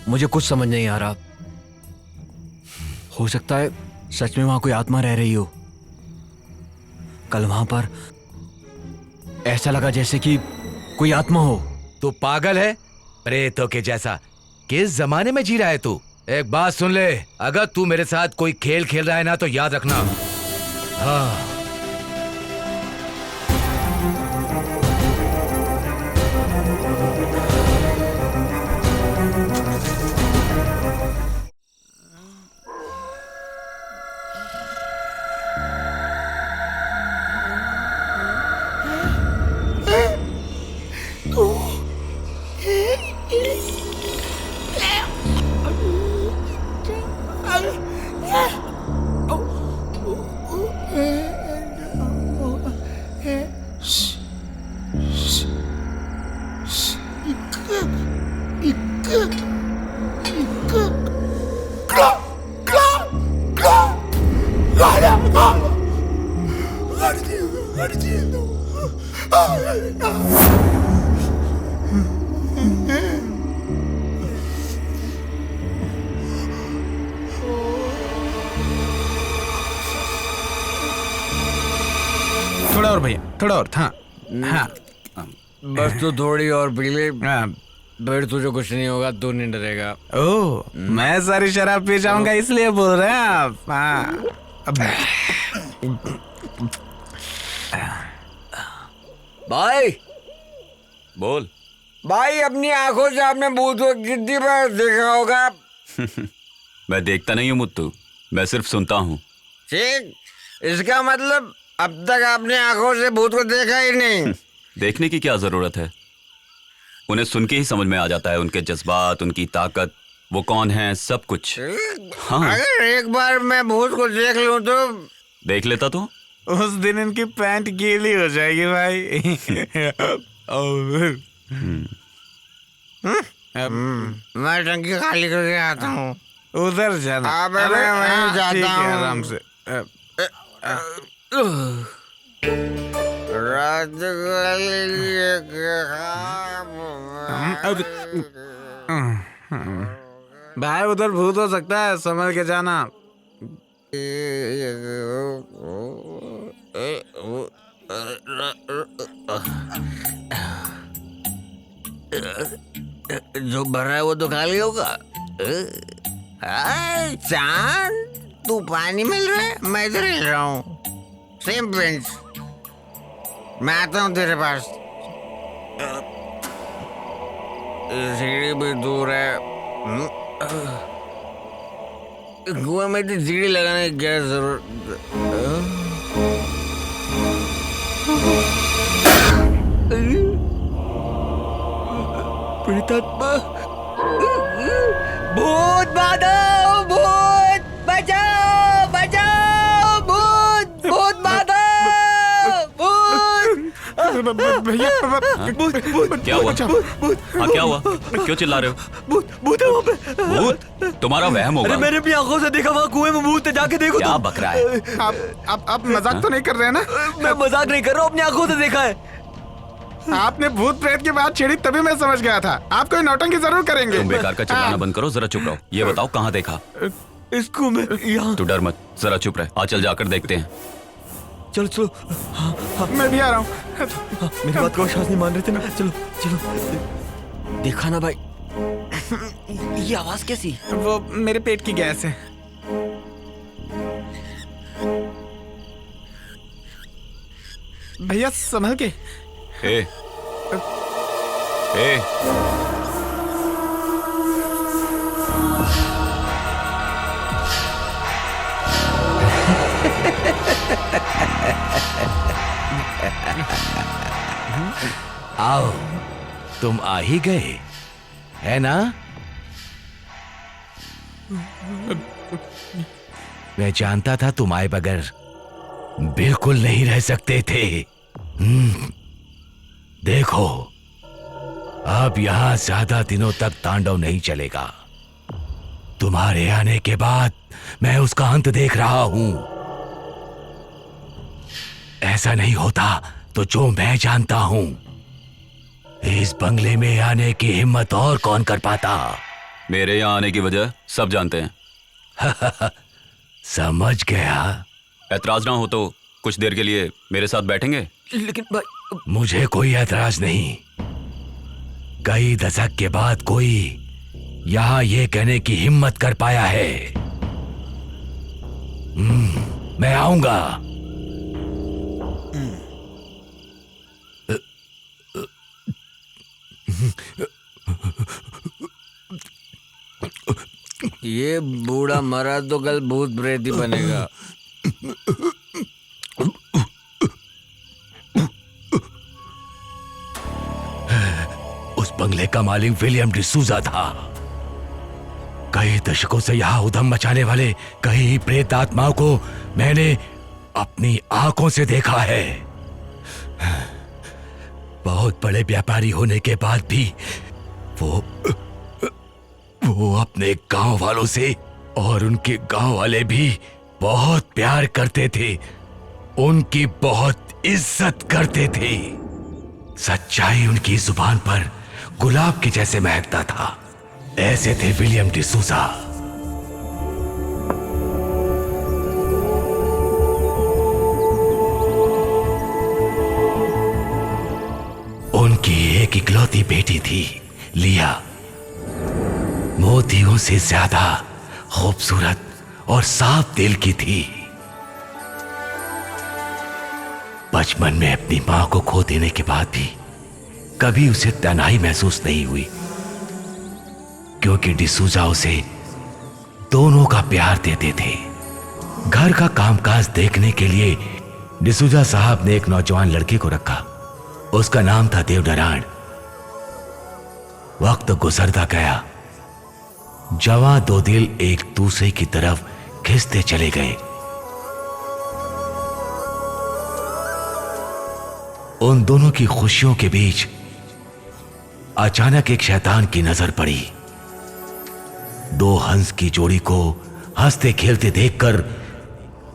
मुझे कुछ समझ नहीं आ रहा। हो सकता है सच में वहां कोई आत्मा रह रही हो। कल वहां पर ऐसा लगा जैसे कि कोई आत्मा हो। तू पागल है? प्रेतों के जैसा किस जमाने में जी रहा है तू? एक बात सुन ले, अगर तू मेरे साथ कोई खेल खेल रहा है ना तो याद रखना। हाँ। थोड़ा और भैया, थोड़ा और। हाँ हाँ, बस तू थोड़ी और पी ले, फिर तुझे कुछ नहीं होगा, तू नहीं डरेगा। ओह, मैं सारी शराब पी जाऊंगा इसलिए बोल रहे हैं आप? हाँ। भाई बोल। भाई, अपनी आंखों से आपने भूत को कितनी बार देखा होगा? मैं देखता नहीं हूँ मुत्तू, मैं सिर्फ सुनता हूँ। ठीक, इसका मतलब अब तक आपने आंखों से भूत को देखा ही नहीं। देखने की क्या जरूरत है, उन्हें सुन के ही समझ में आ जाता है, उनके जज्बात, उनकी ताकत, वो कौन है, सब कुछ। हाँ। अगर एक बार मैं भूत को देख लूं तो? देख लेता तो? उस दिन इनकी पैंट गीली हो जाएगी भाई। मैं टंकी खाली करके आता हूँ। उधर जाना। अबे मैं वहीं जाता ठीक है, हूँ। आराम से। भाई उधर भूत हो सकता है, संभल के जाना। जो भर रहा है वो तो खाली होगा। चांद, तू पानी मिल रहा है, मैं इधर हिल रहा हूँ। Same bench. मैं आता हूँ तेरे पास। सीढ़ी भी दूर है। कुएं में तो सीढ़ी लगाने की क्या जरूरत? प्रेतात्मा, भूत बाधो, भूत बचाओ, बचाओ, भूत, भूत बाधो, भूत। भैया, क्या हुआ? हाँ क्या हुआ? क्यों चिल्ला रहे हो? भूत है वहाँ पे। भूत? तुम्हारा वहम होगा। अरे मैंने अपनी आंखों से देखा, वहाँ कुएं में भूत है, जाके देखो। क्या बक रहा है? आप मजाक तो नहीं कर रहे हैं ना? मैं मजाक नहीं कर रहा हूँ, अपनी आंखों से देखा है। आपने भूत प्रेत की बात छेड़ी तभी मैं समझ गया था। आप कोई नौटंकी जरूर करेंगे। तुम बेकार का चिल्लाना बंद करो, जरा चुप रहो। ये बताओ कहाँ देखा? इसको मैं यहाँ। तू डर मत, जरा चुप रह। आ चल जाकर देखते हैं। चलो चलो। हाँ, मैं भी आ रहा हूँ। मेरी बात को विश्वास नहीं मान रहे थे ना। चलो चलो। देखा ना भाई, ये आवाज कैसी? वो मेरे पेट की गैस है। भैया संभल के। ए, ए, आओ, तुम आ ही गए, है ना? मैं जानता था तुम आए बगैर बिल्कुल नहीं रह सकते थे। देखो, अब यहां ज्यादा दिनों तक तांडव नहीं चलेगा। तुम्हारे आने के बाद मैं उसका अंत देख रहा हूं। ऐसा नहीं होता तो जो मैं जानता हूं, इस बंगले में आने की हिम्मत और कौन कर पाता? मेरे यहाँ आने की वजह सब जानते हैं। समझ गया। ऐतराज ना हो तो कुछ देर के लिए मेरे साथ बैठेंगे? लेकिन भाई, मुझे कोई ऐतराज नहीं। कई दशक के बाद कोई यहां ये कहने की हिम्मत कर पाया है। मैं आऊंगा। ये बूढ़ा मरा तो कल भूत प्रेत ही बनेगा। उस बंगले का मालिक विलियम डिसूजा था। कई दशकों से यहां उधम मचाने वाले कई प्रेत आत्माओं को मैंने अपनी आंखों से देखा है। बहुत बड़े व्यापारी होने के बाद भी वो अपने गांव वालों से और उनके गांव वाले भी बहुत प्यार करते थे, उनकी बहुत इज्जत करते थे। सच्चाई उनकी जुबान पर गुलाब के जैसे महकता था। ऐसे थे विलियम डिसूजा। उनकी एक इकलौती बेटी थी, लिया। मोतियों से ज्यादा खूबसूरत और साफ दिल की थी। बचपन में अपनी मां को खो देने के बाद भी कभी उसे तन्हाई महसूस नहीं हुई, क्योंकि डिसूजा उसे दोनों का प्यार देते थे। घर का कामकाज देखने के लिए डिसूजा साहब ने एक नौजवान लड़के को रखा। उसका नाम था देवनारायण। वक्त गुजरता गया, जवां दो दिल एक दूसरे की तरफ खिंचते चले गए। उन दोनों की खुशियों के बीच अचानक एक शैतान की नजर पड़ी। दो हंस की जोड़ी को हंसते खेलते देखकर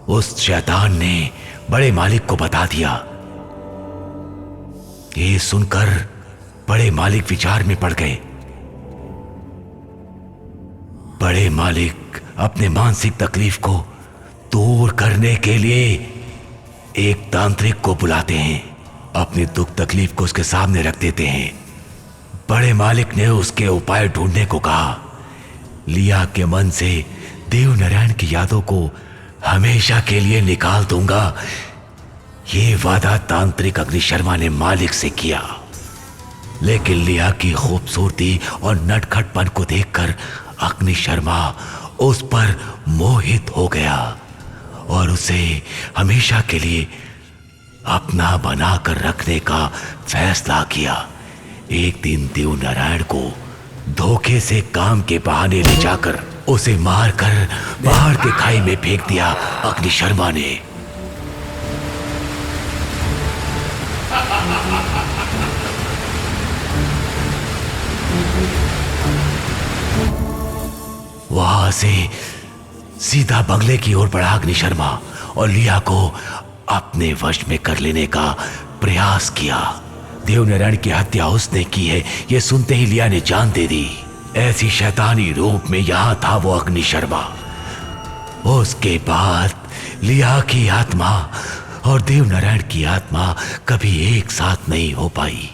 उस शैतान ने बड़े मालिक को बता दिया। ये सुनकर बड़े मालिक विचार में पड़ गए। बड़े मालिक अपने मानसिक तकलीफ को दूर करने के लिए एक तांत्रिक को बुलाते हैं, अपनी दुख तकलीफ को उसके सामने रख देते हैं। बड़े मालिक ने उसके उपाय ढूंढने को कहा। लिया के मन से देव नारायण की यादों को हमेशा के लिए निकाल दूंगा, ये वादा तांत्रिक अग्नि शर्मा ने मालिक से किया। लेकिन लिया की खूबसूरती और नटखटपन को देखकर अग्नि शर्मा उस पर मोहित हो गया और उसे हमेशा के लिए अपना बनाकर रखने का फैसला किया। एक दिन देव नारायण को धोखे से काम के बहाने ले जाकर उसे मारकर बाहर के खाई में फेंक दिया अग्नि शर्मा ने। वहां से सीधा बंगले की ओर बढ़ा अग्नि शर्मा और लिया को अपने वश में कर लेने का प्रयास किया। देवनारायण की हत्या उसने की है, यह सुनते ही लिया ने जान दे दी। ऐसी शैतानी रूप में यहां था वो अग्नि शर्मा। उसके बाद लिया की आत्मा और देवनारायण की आत्मा कभी एक साथ नहीं हो पाई।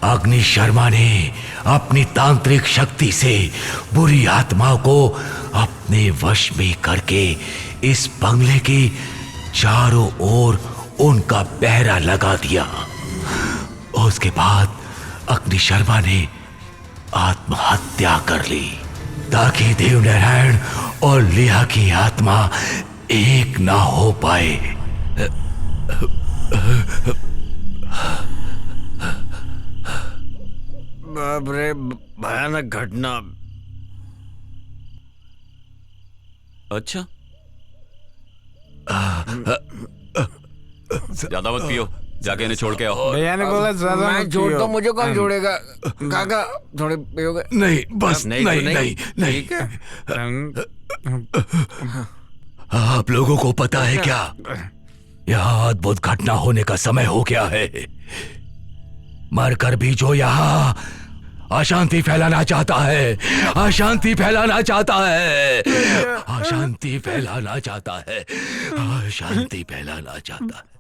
अग्नि शर्मा ने अपनी तांत्रिक शक्ति से बुरी आत्माओं को अपने वश में करके इस बंगले के चारों ओर उनका पहरा लगा दिया। उसके बाद अग्नि शर्मा ने आत्महत्या कर ली ताकि देवनारायण और लिया की आत्मा एक ना हो पाए। बाप रे, भयानक घटना। अच्छा, ज्यादा मत पियो, जाके इन्हें छोड़ के आओ। भैया ने बोला ज्यादा मैं छोड़ता, मुझे कौन छोड़ेगा? काका थोड़े पियोगे? नहीं बस नहीं नहीं। आप लोगों को पता है क्या, यहाँ अद्भुत घटना होने का समय हो गया है। मरकर भी जो यहाँ अशांति फैलाना चाहता है, अशांति फैलाना चाहता है, अशांति फैलाना चाहता है, अशांति फैलाना चाहता है।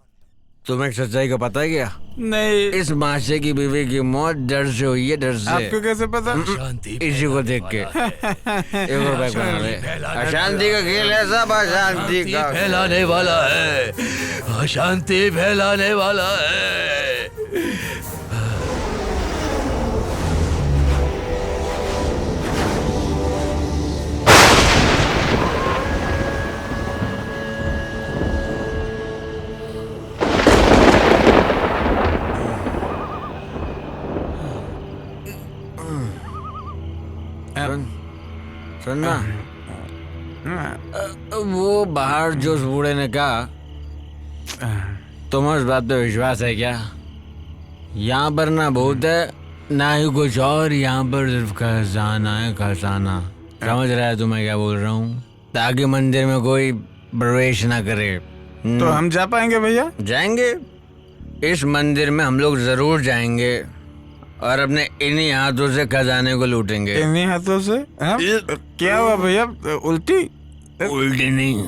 तुम्हें सच्चाई का पता है क्या? नहीं। इस माशे की बीवी की मौत डर से हुई है, डर से। आपको कैसे पता? इसी को देख के। अशांति का खेल है, सब अशांति का फैलाने वाला है, अशांति फैलाने वाला है। सुनना, वो बाहर जो उस बूढ़े ने कहा, तुम्हें उस बात पे विश्वास है क्या? यहाँ पर ना भूत है ना ही कुछ और, यहाँ पर सिर्फ खजाना है, खजाना। समझ रहा है तुम्हें क्या बोल रहा हूँ? ताकि मंदिर में कोई प्रवेश ना करे। तो हम जा पाएंगे भैया? जाएंगे, इस मंदिर में हम लोग जरूर जाएंगे और अपने इन्हीं हाथों से खजाने को लूटेंगे। इन्हीं हाथों से? क्या हुआ भैया, उल्टी? उल्टी नहीं,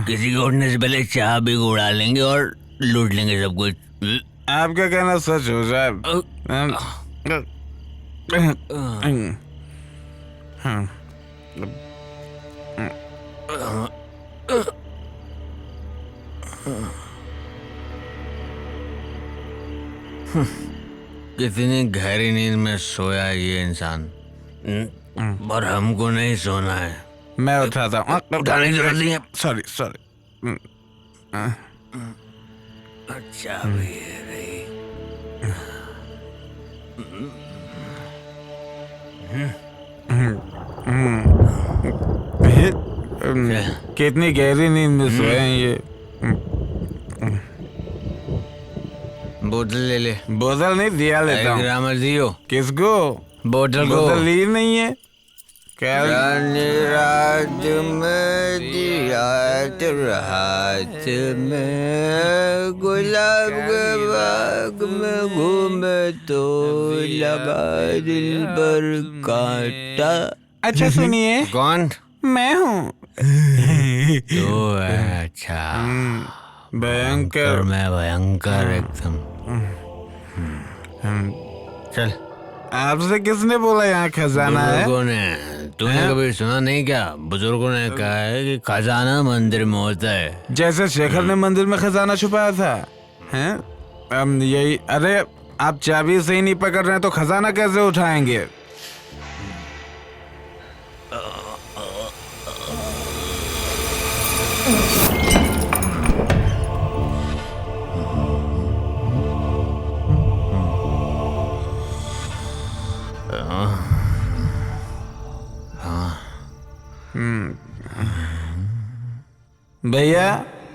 किसी को उठने से पहले चाह भी उड़ा लेंगे और लूट लेंगे सब कुछ। आपका कहना सच हो साहब। कितनी गहरी नींद में सोया ये इंसान, और हमको नहीं सोना है। मैं उठाता हूँ। उठाने की जरूरत नहीं है। Sorry sorry. अच्छा भी है रही। कितनी गहरी नींद में सोए हैं ये। बोतल ले ले। बोतल नहीं दिया लेता हूँ। ग्रामर दियो। किसको? बोतल को। बोतल ली नहीं है। रानी रात में दिया तेरे हाथ में, गुलाब के बाग में घूमे तो लगा दिल पर कांटा। अच्छा सुनिए। कौन? मैं हूँ। तो है, अच्छा। भयंकर। मैं भयंकर एकदम। चल। आपसे किसने बोला यहाँ खजाना है? बुजुर्गों ने। तूने कभी सुना नहीं क्या? बुजुर्गों ने कहा है कि खजाना मंदिर में होता है। जैसे शेखर ने मंदिर में खजाना छुपाया था, हैं? यही। अरे आप चाबी से ही नहीं पकड़ रहे हैं तो खजाना कैसे उठाएंगे? भैया,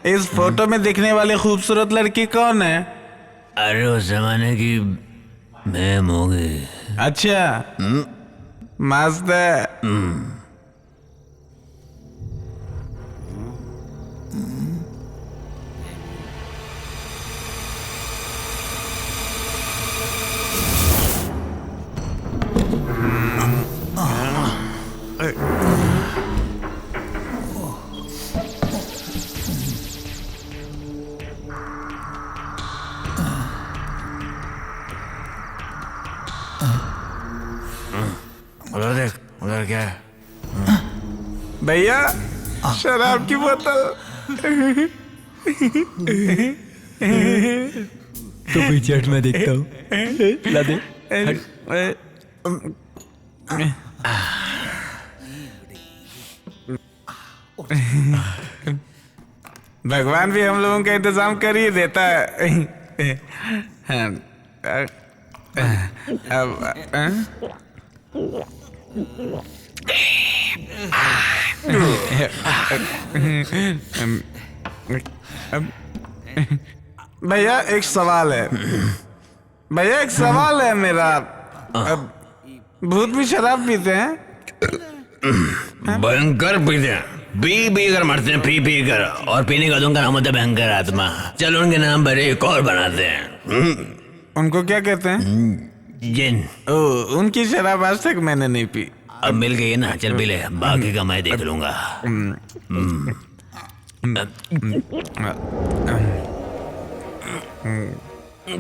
इस फोटो में दिखने वाली खूबसूरत लड़की कौन है? अरे उस जमाने की मैम होगी। अच्छा। मस्त है। उधर देख, उधर क्या है? भैया, शराब की बोतल। तो पीछे हट, मैं देखता हूँ। ला दे। भगवान भी हम लोगों का इंतजाम कर ही देता है। भैया एक सवाल है। भैया एक सवाल है मेरा। भूत भी शराब पीते हैं? भयंकर पीते हैं। पी कर मरते हैं, पी कर। और पीने का उनका नाम होता है भयंकर आत्मा। चलो उनके नाम पर एक और बनाते हैं। उनको क्या कहते हैं? जिन। उनकी शराब आज तक मैंने नहीं पी। अब मिल गई है ना, चल पी ले, बाकी का मैं देख लूंगा।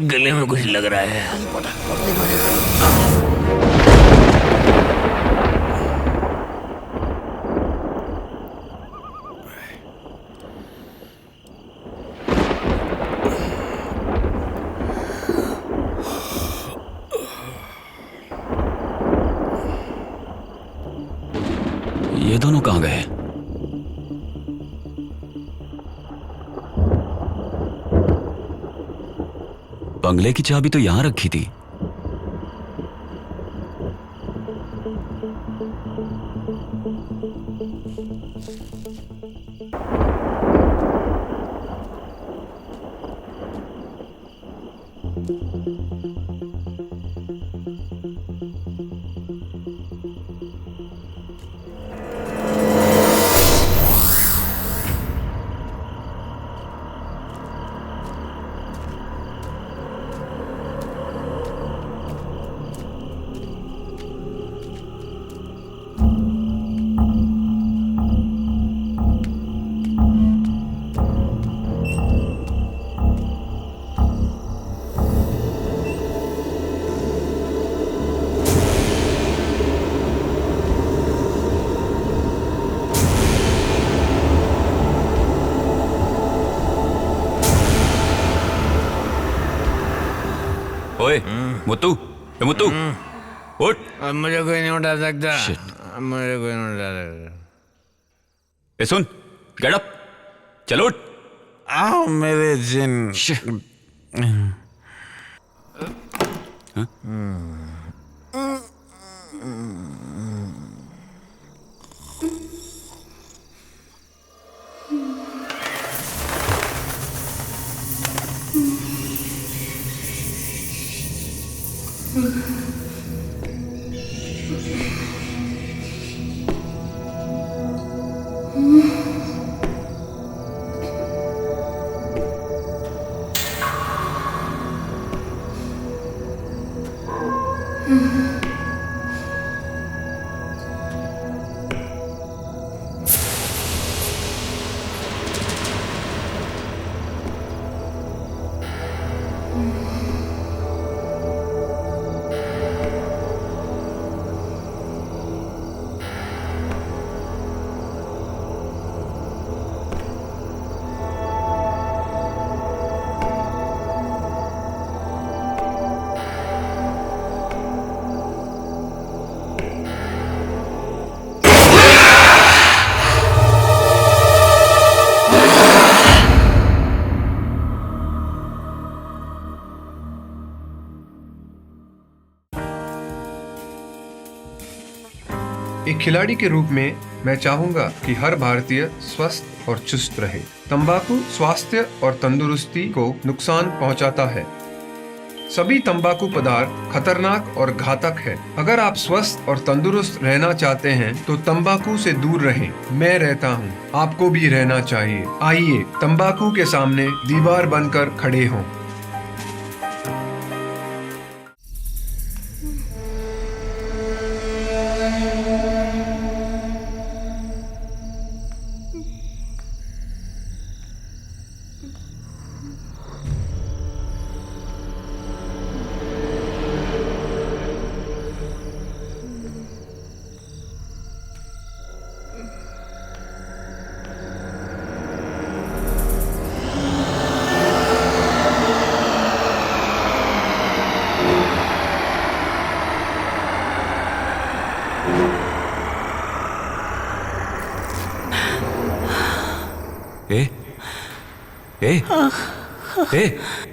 गले में कुछ लग रहा है। ये दोनों कहाँ गए? बंगले की चाबी तो यहां रखी थी। ओए मुत्तू, मुत्तू उठ। मुझे कोई नहीं उठा सकता। मुझे कोई नहीं उठा सकता। सुन, गेट अप, चलो उठ। आओ मेरे जिन। एक खिलाड़ी के रूप में मैं चाहूंगा कि हर भारतीय स्वस्थ और चुस्त रहे। तंबाकू स्वास्थ्य और तंदुरुस्ती को नुकसान पहुंचाता है। सभी तंबाकू पदार्थ खतरनाक और घातक है। अगर आप स्वस्थ और तंदुरुस्त रहना चाहते हैं तो तंबाकू से दूर रहें। मैं रहता हूं, आपको भी रहना चाहिए। आइए तंबाकू के सामने दीवार बनकर खड़े हों।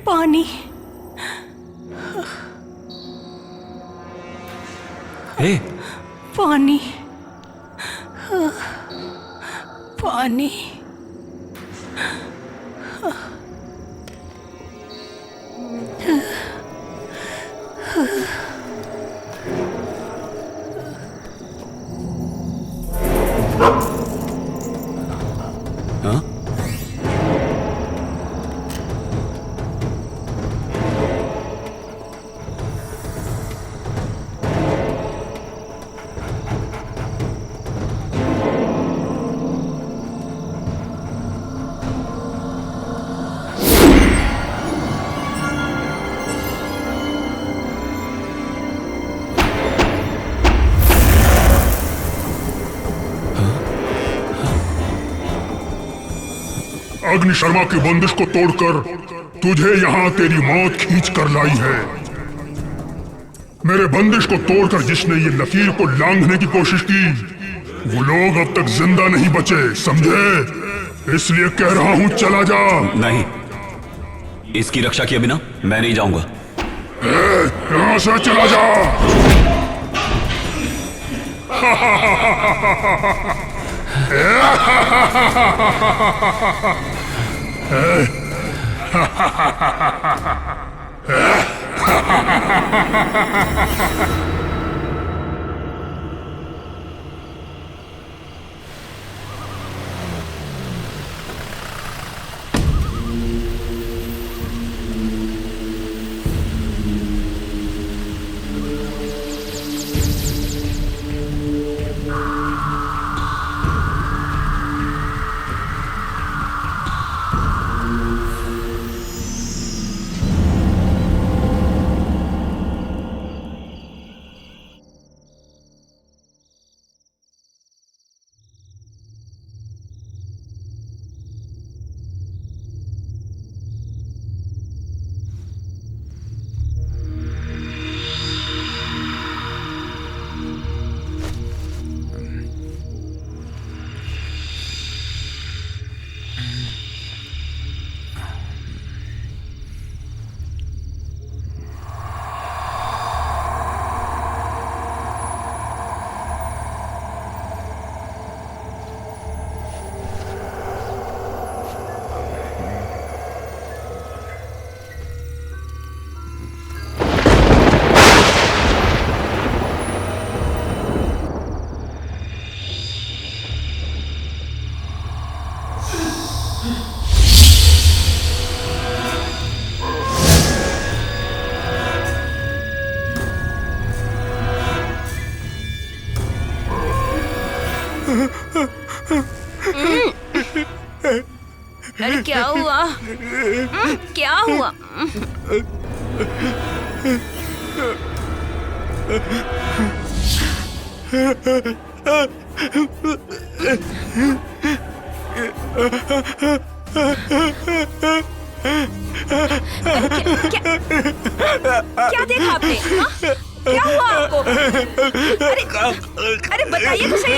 पानी। पानी। पानी। अग्नि शर्मा की बंदिश को तोड़कर तुझे यहाँ तेरी मौत खींच कर लाई है। मेरे बंदिश को तोड़कर जिसने ये लकीर को लांघने की कोशिश की वो लोग अब तक जिंदा नहीं बचे, समझे? इसलिए कह रहा हूँ चला जा। नहीं, इसकी रक्षा किए बिना मैं नहीं जाऊंगा। यहाँ से चला जा। अरे क्या हुआ? क्या हुआ? क्या देखा आपने? हाँ? क्या हुआ आपको? अरे बताइए तो सही।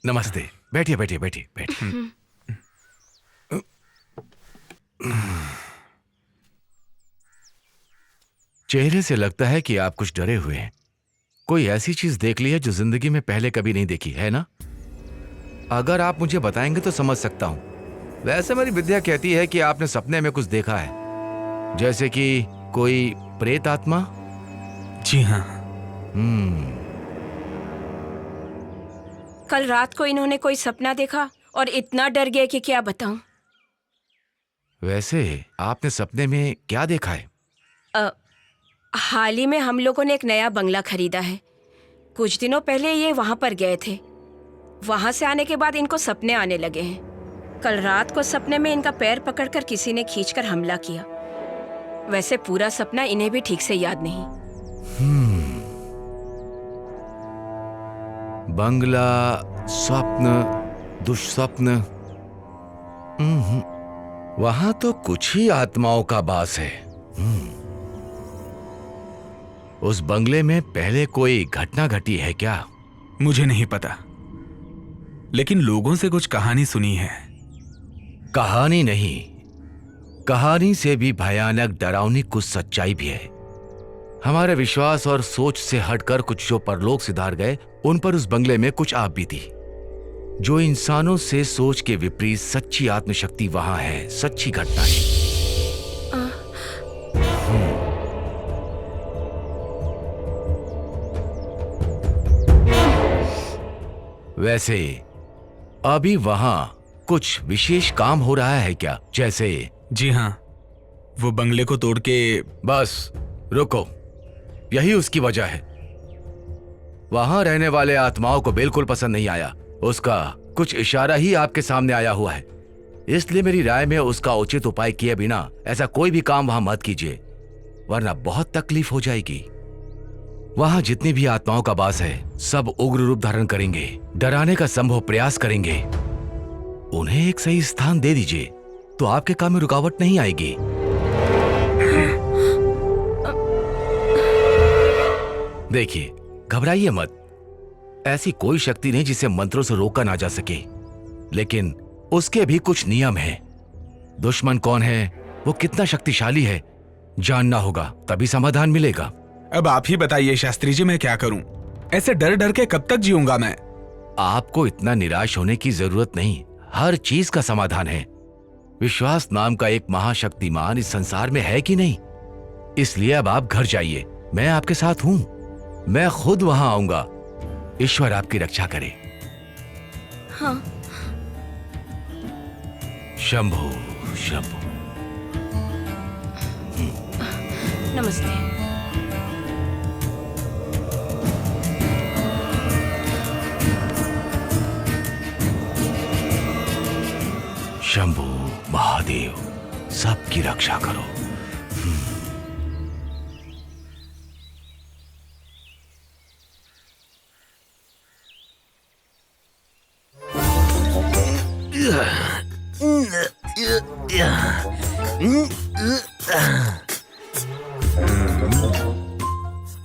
नमस्ते। बैठिए बैठिए बैठिए बैठिए। चेहरे से लगता है कि आप कुछ डरे हुए हैं। कोई ऐसी चीज देख ली है जो जिंदगी में पहले कभी नहीं देखी है ना? अगर आप मुझे बताएंगे तो समझ सकता हूं। वैसे मेरी विद्या कहती है कि आपने सपने में कुछ देखा है, जैसे कि कोई प्रेत आत्मा। जी हाँ। कल रात को इन्होंने कोई सपना देखा और इतना डर गए कि क्या बताऊं। वैसे आपने सपने में क्या देखा है? हाल ही में हम लोगों ने एक नया बंगला खरीदा है। कुछ दिनों पहले ये वहां पर गए थे। वहां से आने के बाद इनको सपने आने लगे हैं। कल रात को सपने में इनका पैर पकड़कर किसी ने खींचकर हमला किया। वैसे पूरा सपना इन्हें भी ठीक से याद नहीं। बंगला, स्वप्न, दुष्स्वप्न। वहां तो कुछ ही आत्माओं का वास है। उस बंगले में पहले कोई घटना घटी है क्या? मुझे नहीं पता, लेकिन लोगों से कुछ कहानी सुनी है। कहानी नहीं, कहानी से भी भयानक डरावनी कुछ सच्चाई भी है। हमारे विश्वास और सोच से हटकर कुछ जो परलोक सिधार गए, उन पर उस बंगले में कुछ आप बीती। जो इंसानों से सोच के विपरीत सच्ची आत्मशक्ति वहां है, सच्ची घटना है। वैसे अभी वहां कुछ विशेष काम हो रहा है क्या? जैसे? जी हाँ, वो बंगले को तोड़ के। बस रुको, यही उसकी वजह है। वहां रहने वाले आत्माओं को बिल्कुल पसंद नहीं आया। उसका कुछ इशारा ही आपके सामने आया हुआ है। इसलिए मेरी राय में उसका उचित उपाय किए बिना ऐसा कोई भी काम वहां मत कीजिए, वरना बहुत तकलीफ हो जाएगी। वहां जितनी भी आत्माओं का वास है, सब उग्र रूप धारण करेंगे, डराने का संभव प्रयास करेंगे। उन्हें एक सही स्थान दे दीजिए तो आपके काम में रुकावट नहीं आएगी। देखिए, घबराइए मत। ऐसी कोई शक्ति नहीं जिसे मंत्रों से रोका ना जा सके, लेकिन उसके भी कुछ नियम हैं। दुश्मन कौन है, वो कितना शक्तिशाली है, जानना होगा, तभी समाधान मिलेगा। अब आप ही बताइए शास्त्री जी, मैं क्या करूं? ऐसे डर डर के कब तक जीऊंगा मैं? आपको इतना निराश होने की जरूरत नहीं, हर चीज का समाधान है। विश्वास नाम का एक महाशक्तिमान इस संसार में है कि नहीं, इसलिए अब आप घर जाइए, मैं आपके साथ हूं, मैं खुद वहां आऊंगा। ईश्वर आपकी रक्षा करे। हाँ। शंभु शंभु। नमस्ते। शंभु महादेव, सबकी रक्षा करो।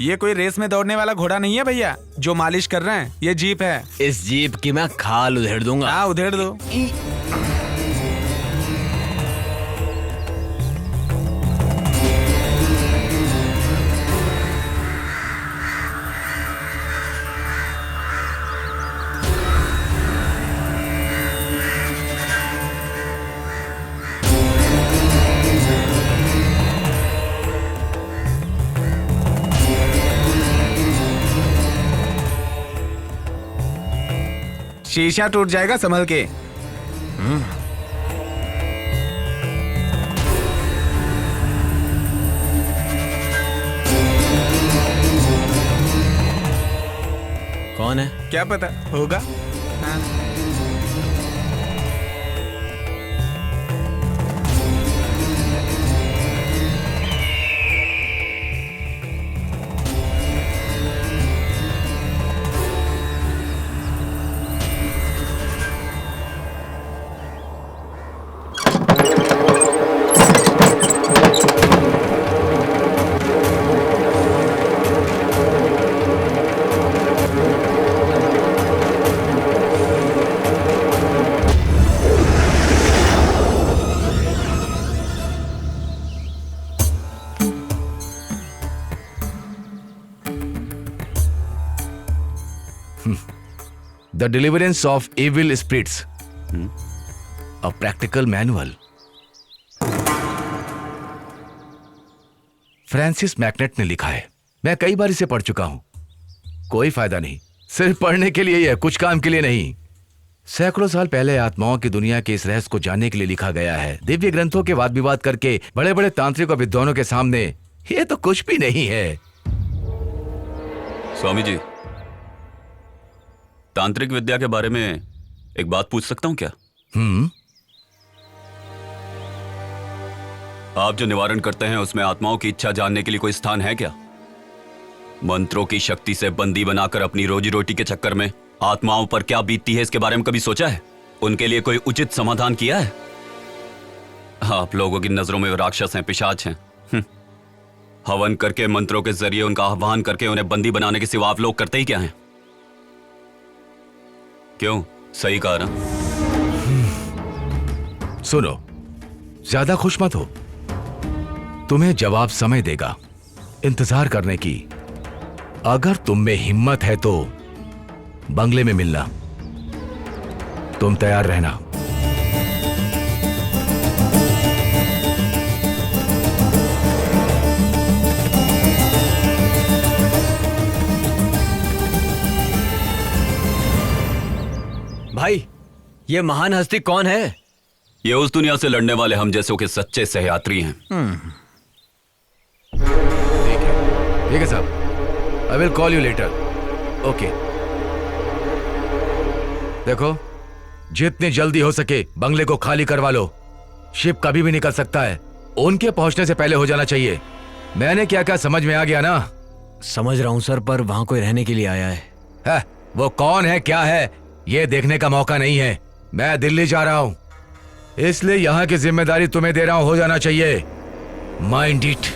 ये कोई रेस में दौड़ने वाला घोड़ा नहीं है भैया जो मालिश कर रहे हैं, ये जीप है। इस जीप की मैं खाल उधेड़ दूंगा। हाँ, उधेड़ दो। शीशा टूट जाएगा, संभल के। कौन है? क्या पता होगा। हाँ। The Deliverance of Evil Spirits, a practical manual. Francis MacNutt ने लिखा है, मैं कई बार इसे पढ़ चुका हूं, कोई फायदा नहीं, सिर्फ पढ़ने के लिए ही है, कुछ काम के लिए नहीं। सैकड़ों साल पहले आत्माओं की दुनिया के इस रहस्य को जानने के लिए लिखा गया है। दिव्य ग्रंथों के वाद विवाद करके बड़े बड़े तांत्रिक और विद्वानों के सामने ये तो कुछ भी नहीं है। स्वामी जी, तांत्रिक विद्या के बारे में एक बात पूछ सकता हूं क्या? आप जो निवारण करते हैं उसमें आत्माओं की इच्छा जानने के लिए कोई स्थान है क्या? मंत्रों की शक्ति से बंदी बनाकर अपनी रोजी रोटी के चक्कर में आत्माओं पर क्या बीतती है, इसके बारे में कभी सोचा है? उनके लिए कोई उचित समाधान किया है? आप लोगों की नजरों में वो राक्षस हैं, पिशाच हैं। हवन करके, मंत्रों के जरिए उनका आह्वान करके उन्हें बंदी बनाने के सिवा आप लोग करते ही क्या हैं? क्यों, सही कहा ना? सुनो, ज्यादा खुश मत हो, तुम्हें जवाब समय देगा, इंतजार करने की। अगर तुम में हिम्मत है तो बंगले में मिलना, तुम तैयार रहना। भाई, ये महान हस्ती कौन है? ये उस दुनिया से लड़ने वाले हम जैसों के सच्चे सहयात्री हैं। ठीक है साहब, I will call you later. Okay. देखो, जितनी जल्दी हो सके बंगले को खाली करवा लो, शिप कभी भी निकल सकता है, उनके पहुंचने से पहले हो जाना चाहिए। मैंने क्या क्या समझ में आ गया ना? समझ रहा हूं सर, पर वहां कोई रहने के लिए आया है। वो कौन है, क्या है, ये देखने का मौका नहीं है। मैं दिल्ली जा रहा हूं, इसलिए यहां की जिम्मेदारी तुम्हें दे रहा हूं, हो जाना चाहिए। Mind it.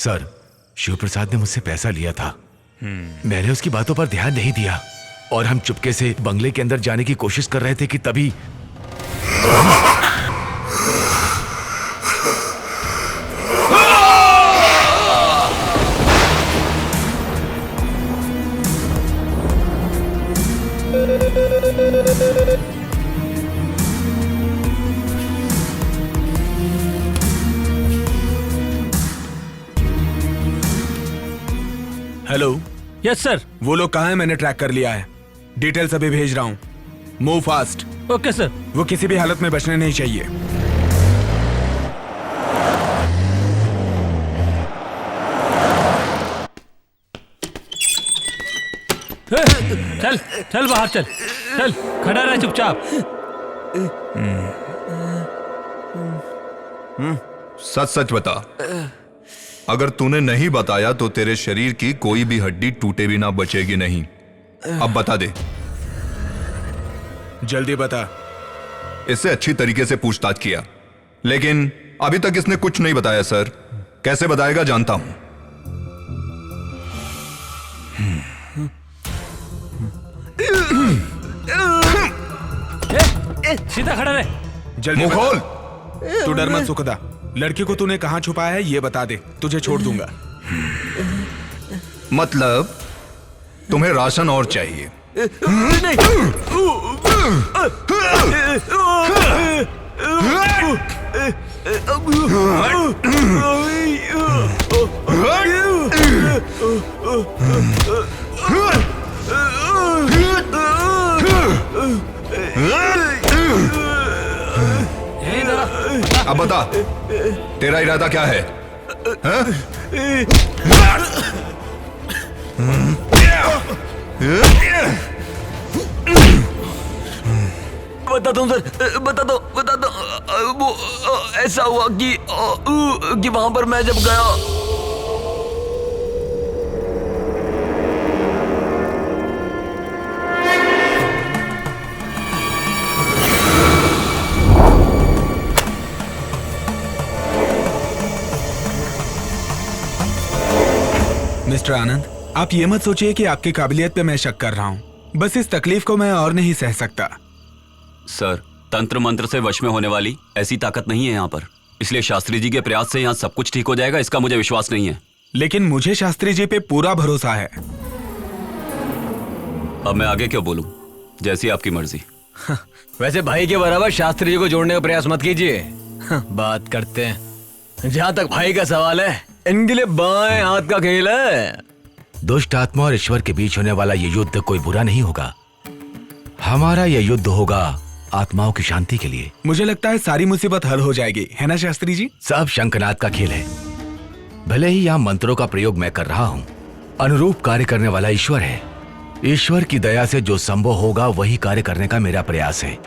सर, शिव प्रसाद ने मुझसे पैसा लिया था। मैंने उसकी बातों पर ध्यान नहीं दिया और हम चुपके से बंगले के अंदर जाने की कोशिश कर रहे थे कि तभी हेलो। Yes sir. वो लोग कहाँ हैं? मैंने ट्रैक कर लिया है। डिटेल्स अभी भेज रहा हूँ। Move fast. Okay sir. वो किसी भी हालत में बचने नहीं चाहिए। चल चल बाहर चल। चल खड़ा रह चुपचाप। सच सच बता, अगर तूने नहीं बताया तो तेरे शरीर की कोई भी हड्डी टूटे भी ना बचेगी नहीं। अब बता दे। जल्दी बता। इससे अच्छी तरीके से पूछताछ किया, लेकिन अभी तक इसने कुछ नहीं बताया सर। कैसे बताएगा जानता हूं। सीधा खड़ा रहे। जल्दी मुंह खोल। तू डर मत सुखदा। लड़की को तूने कहाँ छुपाया है ये बता दे, तुझे छोड़ दूंगा। मतलब तुम्हें राशन और चाहिए? अब बता, तेरा इरादा क्या है? बता दो सर, बता दो। वो ऐसा हुआ कि वहां पर मैं जब गया। मिस्टर आनंद, आप ये मत सोचिए कि आपकी काबिलियत पे मैं शक कर रहा हूँ। बस इस तकलीफ को मैं और नहीं सह सकता। सर, तंत्र मंत्र से वश में होने वाली ऐसी ताकत नहीं है यहाँ पर, इसलिए शास्त्री जी के प्रयास से यहाँ सब कुछ ठीक हो जाएगा, इसका मुझे विश्वास नहीं है। लेकिन मुझे शास्त्री जी पे पूरा भरोसा है। अब मैं आगे क्यों बोलूं? जैसी आपकी मर्जी। वैसे भाई के बराबर शास्त्री जी को जोड़ने का प्रयास मत कीजिए। बात करते हैं। जहाँ तक भाई का सवाल है, इनके लिए बाएं हाथ का खेल है। दुष्ट आत्मा और ईश्वर के बीच होने वाला ये युद्ध कोई बुरा नहीं होगा। हमारा यह युद्ध होगा आत्माओं की शांति के लिए। मुझे लगता है सारी मुसीबत हल हो जाएगी, है ना शास्त्री जी? सब शंखनाद का खेल है। भले ही यहाँ मंत्रों का प्रयोग मैं कर रहा हूँ, अनुरूप कार्य करने वाला ईश्वर है। ईश्वर की दया से जो संभव होगा वही कार्य करने का मेरा प्रयास है।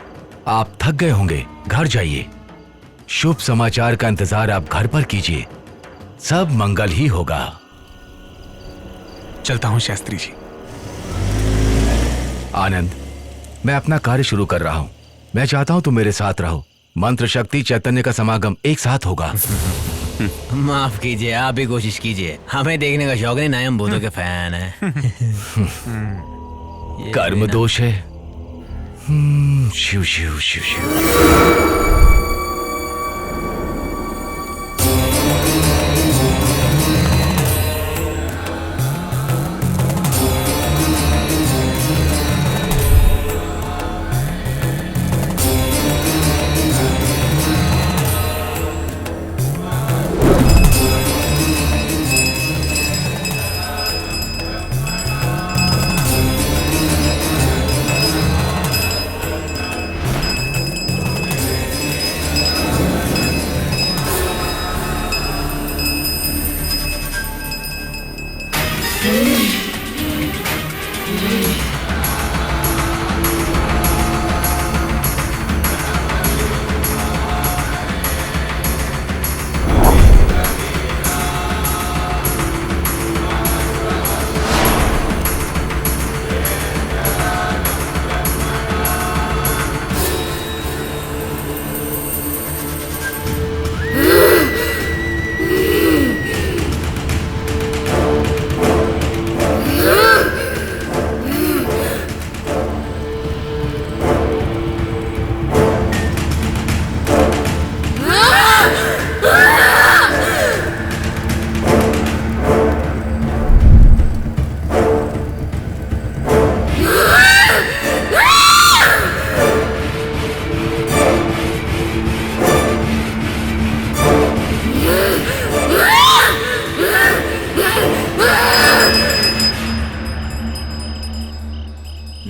आप थक गए होंगे, घर जाइए। शुभ समाचार का इंतजार आप घर पर कीजिए, सब मंगल ही होगा। चलता हूँ शास्त्री जी। आनंद, मैं अपना कार्य शुरू कर रहा हूँ। मैं चाहता हूँ तुम मेरे साथ रहो। मंत्र शक्ति चैतन्य का समागम एक साथ होगा। माफ कीजिए, आप ही कोशिश कीजिए। हमें देखने का शौक नहीं, ना हम भूतों के फैन है। कर्म दोष है। शिव शिव शिव शिव।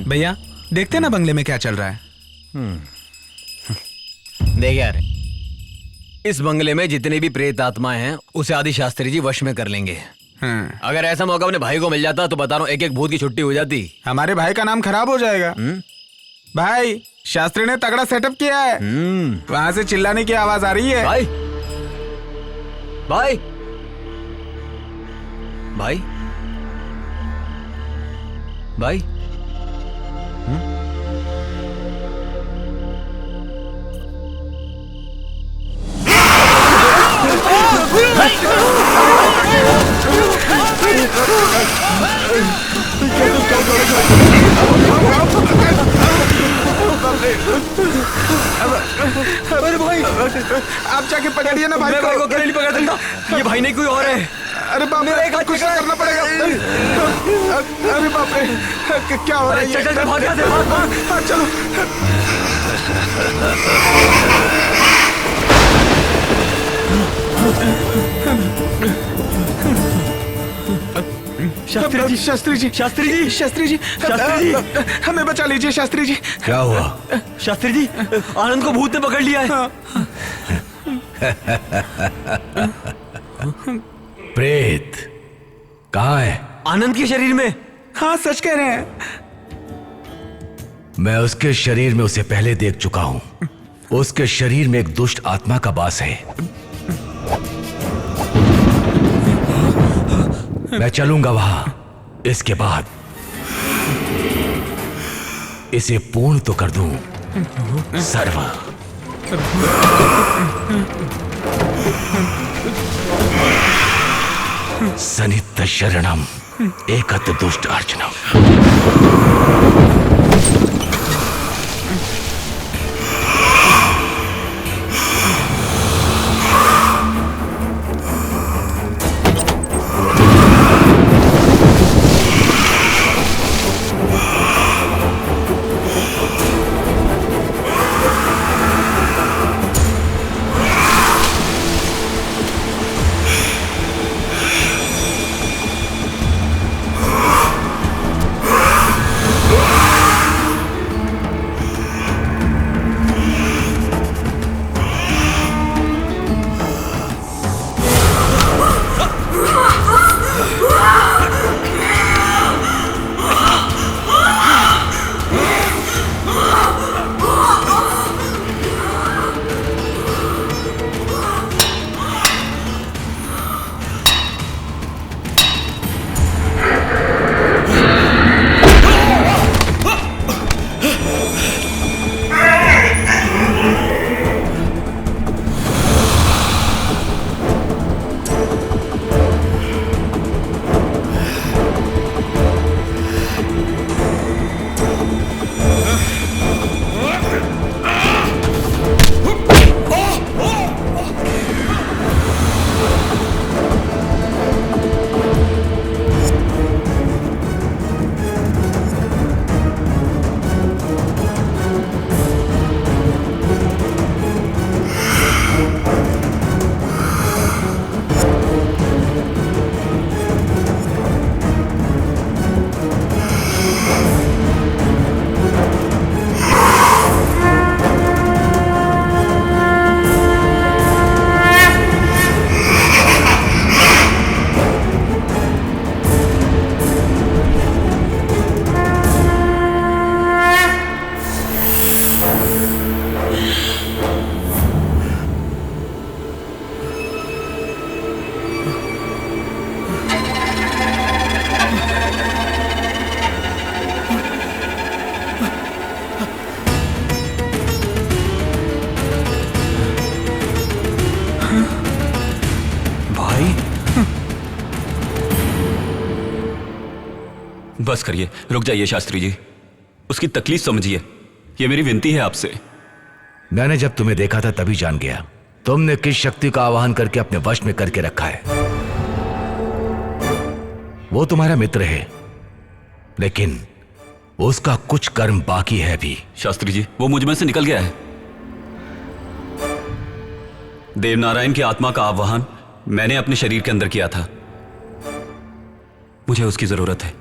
भैया देखते ना बंगले में क्या चल रहा है। देख यार, इस बंगले में जितने भी प्रेत आत्माएं हैं उसे आदि शास्त्री जी वश में कर लेंगे। अगर ऐसा मौका अपने भाई को मिल जाता तो बता रहा हूँ एक एक भूत की छुट्टी हो जाती। हमारे भाई का नाम खराब हो जाएगा। भाई शास्त्री ने तगड़ा सेटअप किया है। वहां से चिल्लाने की आवाज आ रही है। भाई भाई भाई भाई अरे भाई आप जाके पकड़िए ना भाई। मैं भाई को अकेले नहीं पकड़ सकता, ये भाई नहीं कोई और है। अरे बाप रे, कुछ करना पड़ेगा। अरे बाप रे, क्या हो रहा है? चल चल भाग यहाँ से, भाग। चलो। शास्त्री जी, शास्त्री जी, शास्त्री जी, शास्त्री जी, शास्त्री जी, हमें बचा लीजिए शास्त्री जी। क्या हुआ? शास्त्री जी, आनंद को भूत ने पकड़ लिया है। प्रेत कहाँ है? आनंद के शरीर में। हाँ सच कह रहे हैं। मैं उसके शरीर में उसे पहले देख चुका हूं। उसके शरीर में एक दुष्ट आत्मा का वास है। मैं चलूंगा वहां। इसके बाद इसे पूर्ण तो कर दूं। सर्व सनित शरणम एकत दुष्ट अर्चनम। बस करिए, रुक जाइए शास्त्री जी। उसकी तकलीफ समझिए, ये मेरी विनती है आपसे। मैंने जब तुम्हें देखा था तभी जान गया तुमने किस शक्ति का आवाहन करके अपने वश में करके रखा है। वो तुम्हारा मित्र है, लेकिन उसका कुछ कर्म बाकी है भी। शास्त्री जी, वो मुझ में से निकल गया है। देवनारायण की आत्मा का आवाहन मैंने अपने शरीर के अंदर किया था। मुझे उसकी जरूरत है।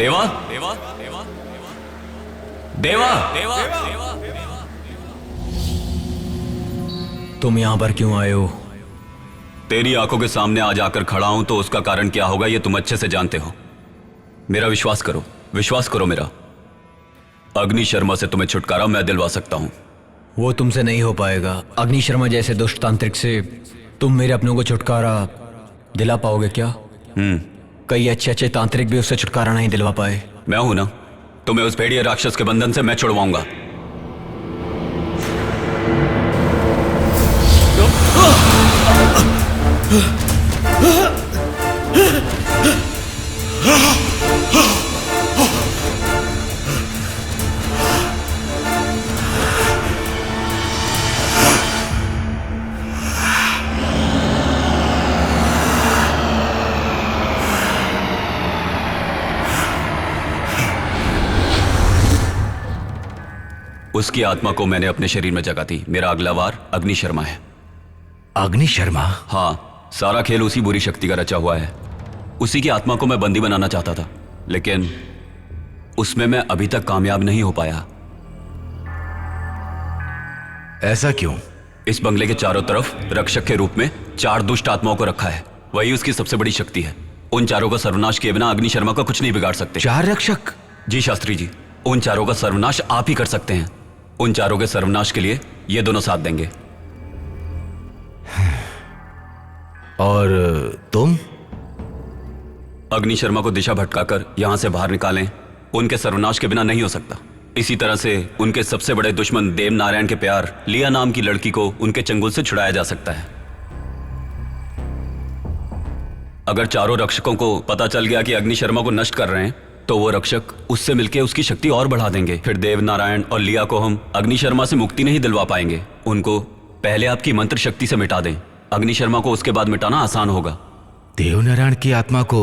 देवा देवा देवा देवा तुम यहाँ पर क्यों आए हो? तेरी आंखों के सामने आज आकर खड़ा हूं तो उसका कारण क्या होगा ये तुम अच्छे से जानते हो। मेरा विश्वास करो मेरा। अग्नि शर्मा से तुम्हें छुटकारा मैं दिलवा सकता हूं। वो तुमसे नहीं हो पाएगा। अग्नि शर्मा जैसे दुष्ट तांत्रिक से तुम मेरे अपनों को छुटकारा दिला पाओगे क्या? कई अच्छे तांत्रिक भी उससे छुटकारा नहीं दिलवा पाए। मैं हूं ना, तुम्हें उस भेड़िए राक्षस के बंधन से मैं छुड़वाऊंगा। उसकी आत्मा को मैंने अपने शरीर में जगा दी। मेरा अगला वार अग्नि शर्मा है। अग्नि शर्मा? हाँ, सारा खेल उसी बुरी शक्ति का रचा हुआ है। उसी की आत्मा को मैं बंदी बनाना चाहता था, लेकिन उसमें मैं अभी तक कामयाब नहीं हो पाया। ऐसा क्यों? इस बंगले के चारों तरफ रक्षक के रूप में 4 दुष्ट आत्माओं को रखा है। वही उसकी सबसे बड़ी शक्ति है। उन चारों का सर्वनाश किए बिना अग्नि शर्मा का कुछ नहीं बिगाड़ सकते। 4 रक्षक? जी शास्त्री जी, उन चारों का सर्वनाश आप ही कर सकते हैं। उन चारों के सर्वनाश के लिए ये दोनों साथ देंगे। और तुम? अग्नि शर्मा को दिशा भटकाकर यहां से बाहर निकालें। उनके सर्वनाश के बिना नहीं हो सकता। इसी तरह से उनके सबसे बड़े दुश्मन देव नारायण के प्यार लिया नाम की लड़की को उनके चंगुल से छुड़ाया जा सकता है। अगर चारों रक्षकों को पता चल गया कि अग्नि शर्मा को नष्ट कर रहे हैं तो वो रक्षक उससे मिलकर उसकी शक्ति और बढ़ा देंगे। फिर देव नारायण और लिया को हम अग्नि शर्मा से मुक्ति नहीं दिलवा पाएंगे। उनको पहले आपकी मंत्र शक्ति से मिटा दें। अग्नि शर्मा को उसके बाद मिटाना आसान होगा। देवनारायण की आत्मा को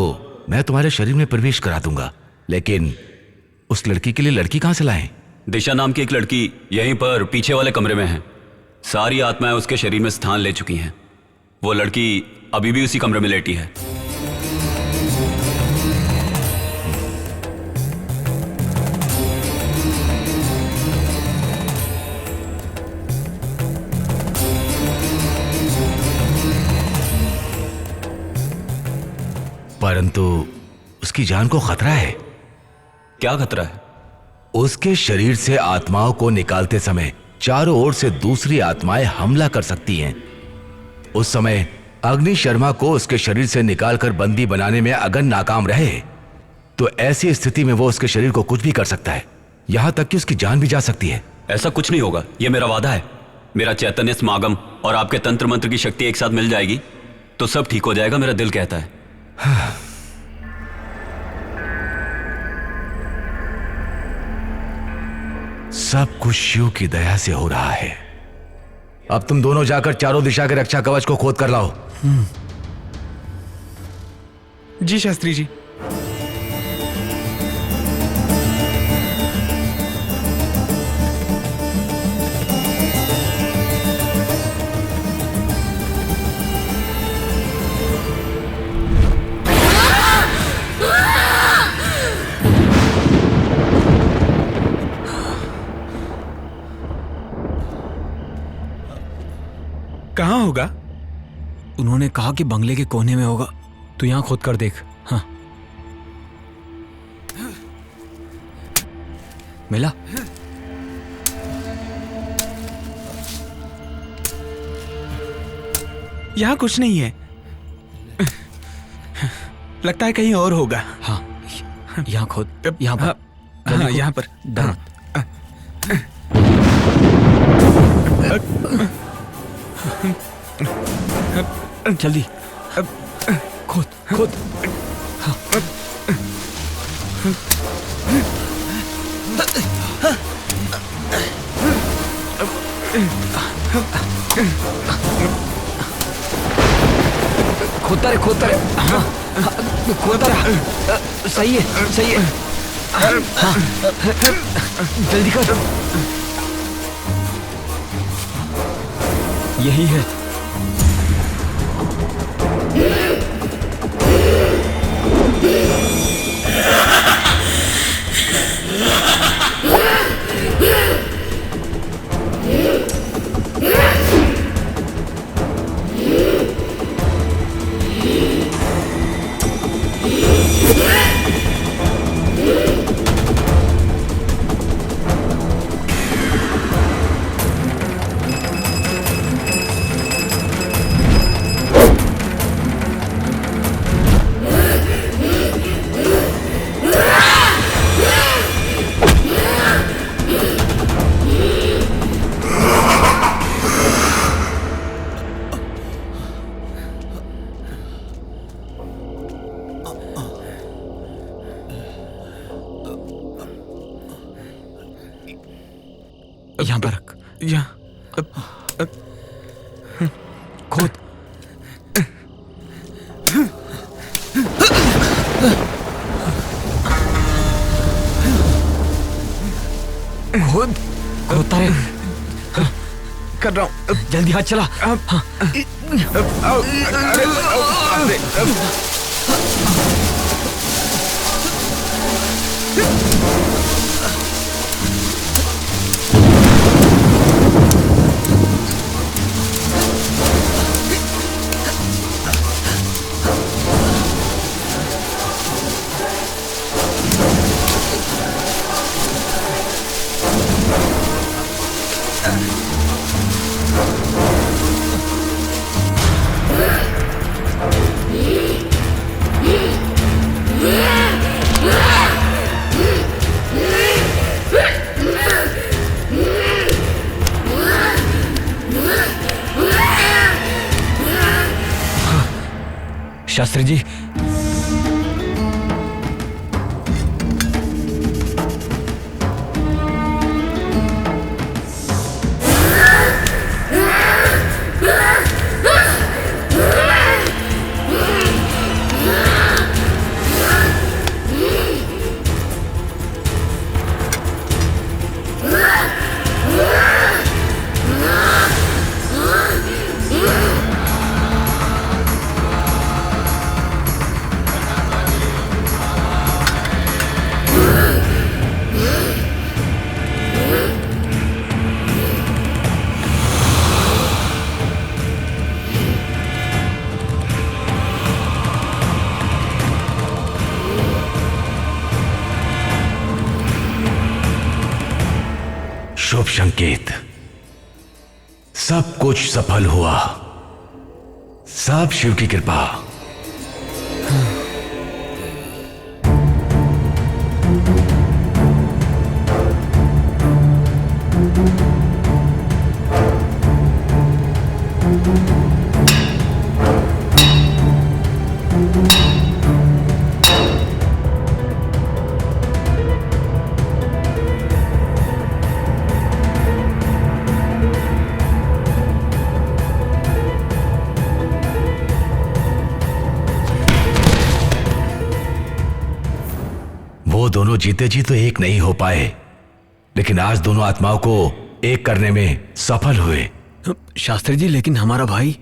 मैं तुम्हारे शरीर में प्रवेश करा दूंगा, लेकिन उस लड़की के लिए लड़की कहां से लाएं? दिशा नाम की एक लड़की यहीं पर पीछे वाले कमरे में है। सारी आत्माएं उसके शरीर में स्थान ले चुकी हैं। वो लड़की अभी भी उसी कमरे में लेटी है। परंतु उसकी जान को खतरा है। क्या खतरा है? उसके शरीर से आत्माओं को निकालते समय चारों ओर से दूसरी आत्माएं हमला कर सकती हैं। उस समय अग्नि शर्मा को उसके शरीर से निकालकर बंदी बनाने में अगर नाकाम रहे तो ऐसी स्थिति में वो उसके शरीर को कुछ भी कर सकता है, यहां तक कि उसकी जान भी जा सकती है। ऐसा कुछ नहीं होगा, यह मेरा वादा है। मेरा चैतन्य समागम और आपके तंत्र मंत्र की शक्ति एक साथ मिल जाएगी तो सब ठीक हो जाएगा, मेरा दिल कहता है। सब कुछ शिव की दया से हो रहा है। अब तुम दोनों जाकर चारों दिशा के रक्षा कवच को खोद कर लाओ। जी शास्त्री जी। कहाँ होगा? उन्होंने कहा कि बंगले के कोने में होगा। तू यहां खोद कर देख। हाँ, मिला? यहां कुछ नहीं है। लगता है कहीं और होगा। हाँ, यहां खोद। यहां पर। हाँ, यहां पर। जल्दी खोद खोद। हाँ। खोदता रहे, खोदता रहे। हाँ, खोदता रहे। सही है, सही है। हाँ, जल्दी कर। यही है। यहाँ पर रख। यहाँ खोद। खोद खोदता रहे। कर रहा हूँ। जल्दी हाथ चला। हाँ। शास्त्री जी, शुभ संकेत। सब कुछ सफल हुआ। सब शिव की कृपा। वो दोनों जीते जी तो एक नहीं हो पाए, लेकिन आज दोनों आत्माओं को एक करने में सफल हुए। शास्त्री जी, लेकिन हमारा भाई।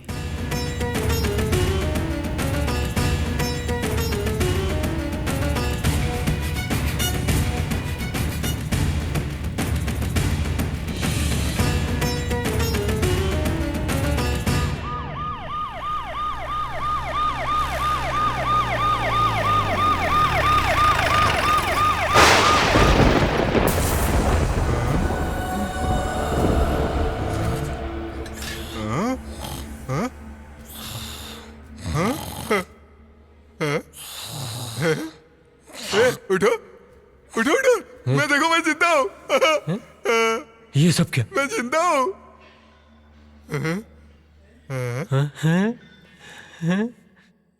उठो उठो उठो, मैं देखो मैं जिंदा हूँ। ये सब क्या? मैं जिंदा हूँ।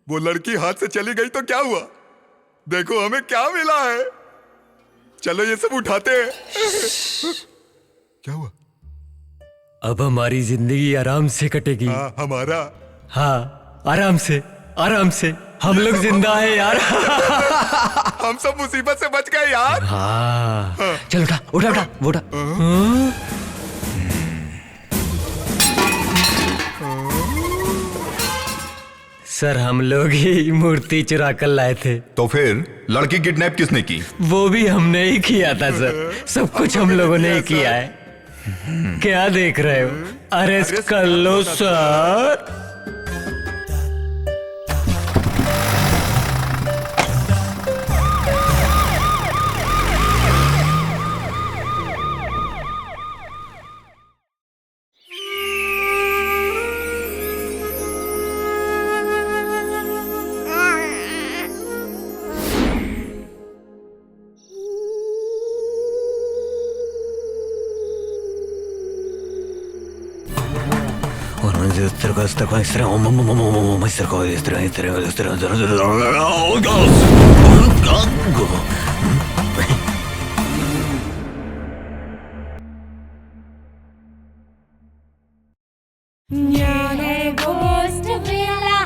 वो लड़की हाथ से चली गई तो क्या हुआ? देखो हमें क्या मिला है। चलो ये सब उठाते हैं। क्या हुआ? अब हमारी जिंदगी आराम से कटेगी। हमारा? हाँ, आराम से आराम से। हम लोग जिंदा है यार। हम सब मुसीबत से बच गए यार। हाँ। चल उठा उठा उठा वो उठा। सर, हम लोग ही मूर्ति चुरा कर लाए थे। तो फिर लड़की किडनैप किसने की? वो भी हमने ही किया था सर। सब कुछ हम लोगों ने ही किया है। क्या देख रहे हो? अरेस्ट कर लो सर। ये है घोस्ट विला,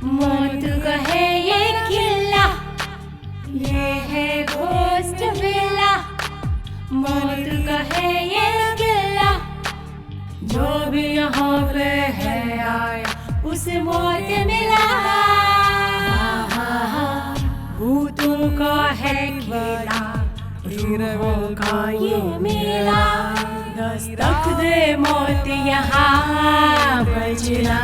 मौत का है ये किला। ये है घोस्ट विला, मौत का है ये किला। जो भी यहाँ पे है आया उसे मौत मिला। भूतों का है खेला, रूहों का ये मेला। दस्तक दे मौत यहाँ बजना।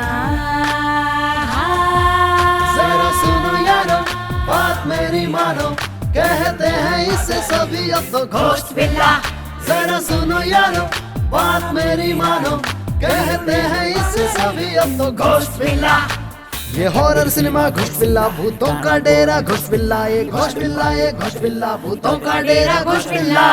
जरा सुनो यारो, बात मेरी मानो, कहते हैं इससे सभी अब तो घोस्ट विला। जरा सुनो यारो, बात मेरी मानो, कहते हैं इससे सभी अब तो घोस्ट विला। ये हॉरर सिनेमा घोस्ट विला, भूतों का डेरा घोस्ट विला। ये घोस्ट विला, ये घोस्ट विला, भूतों का डेरा घोस्ट विला।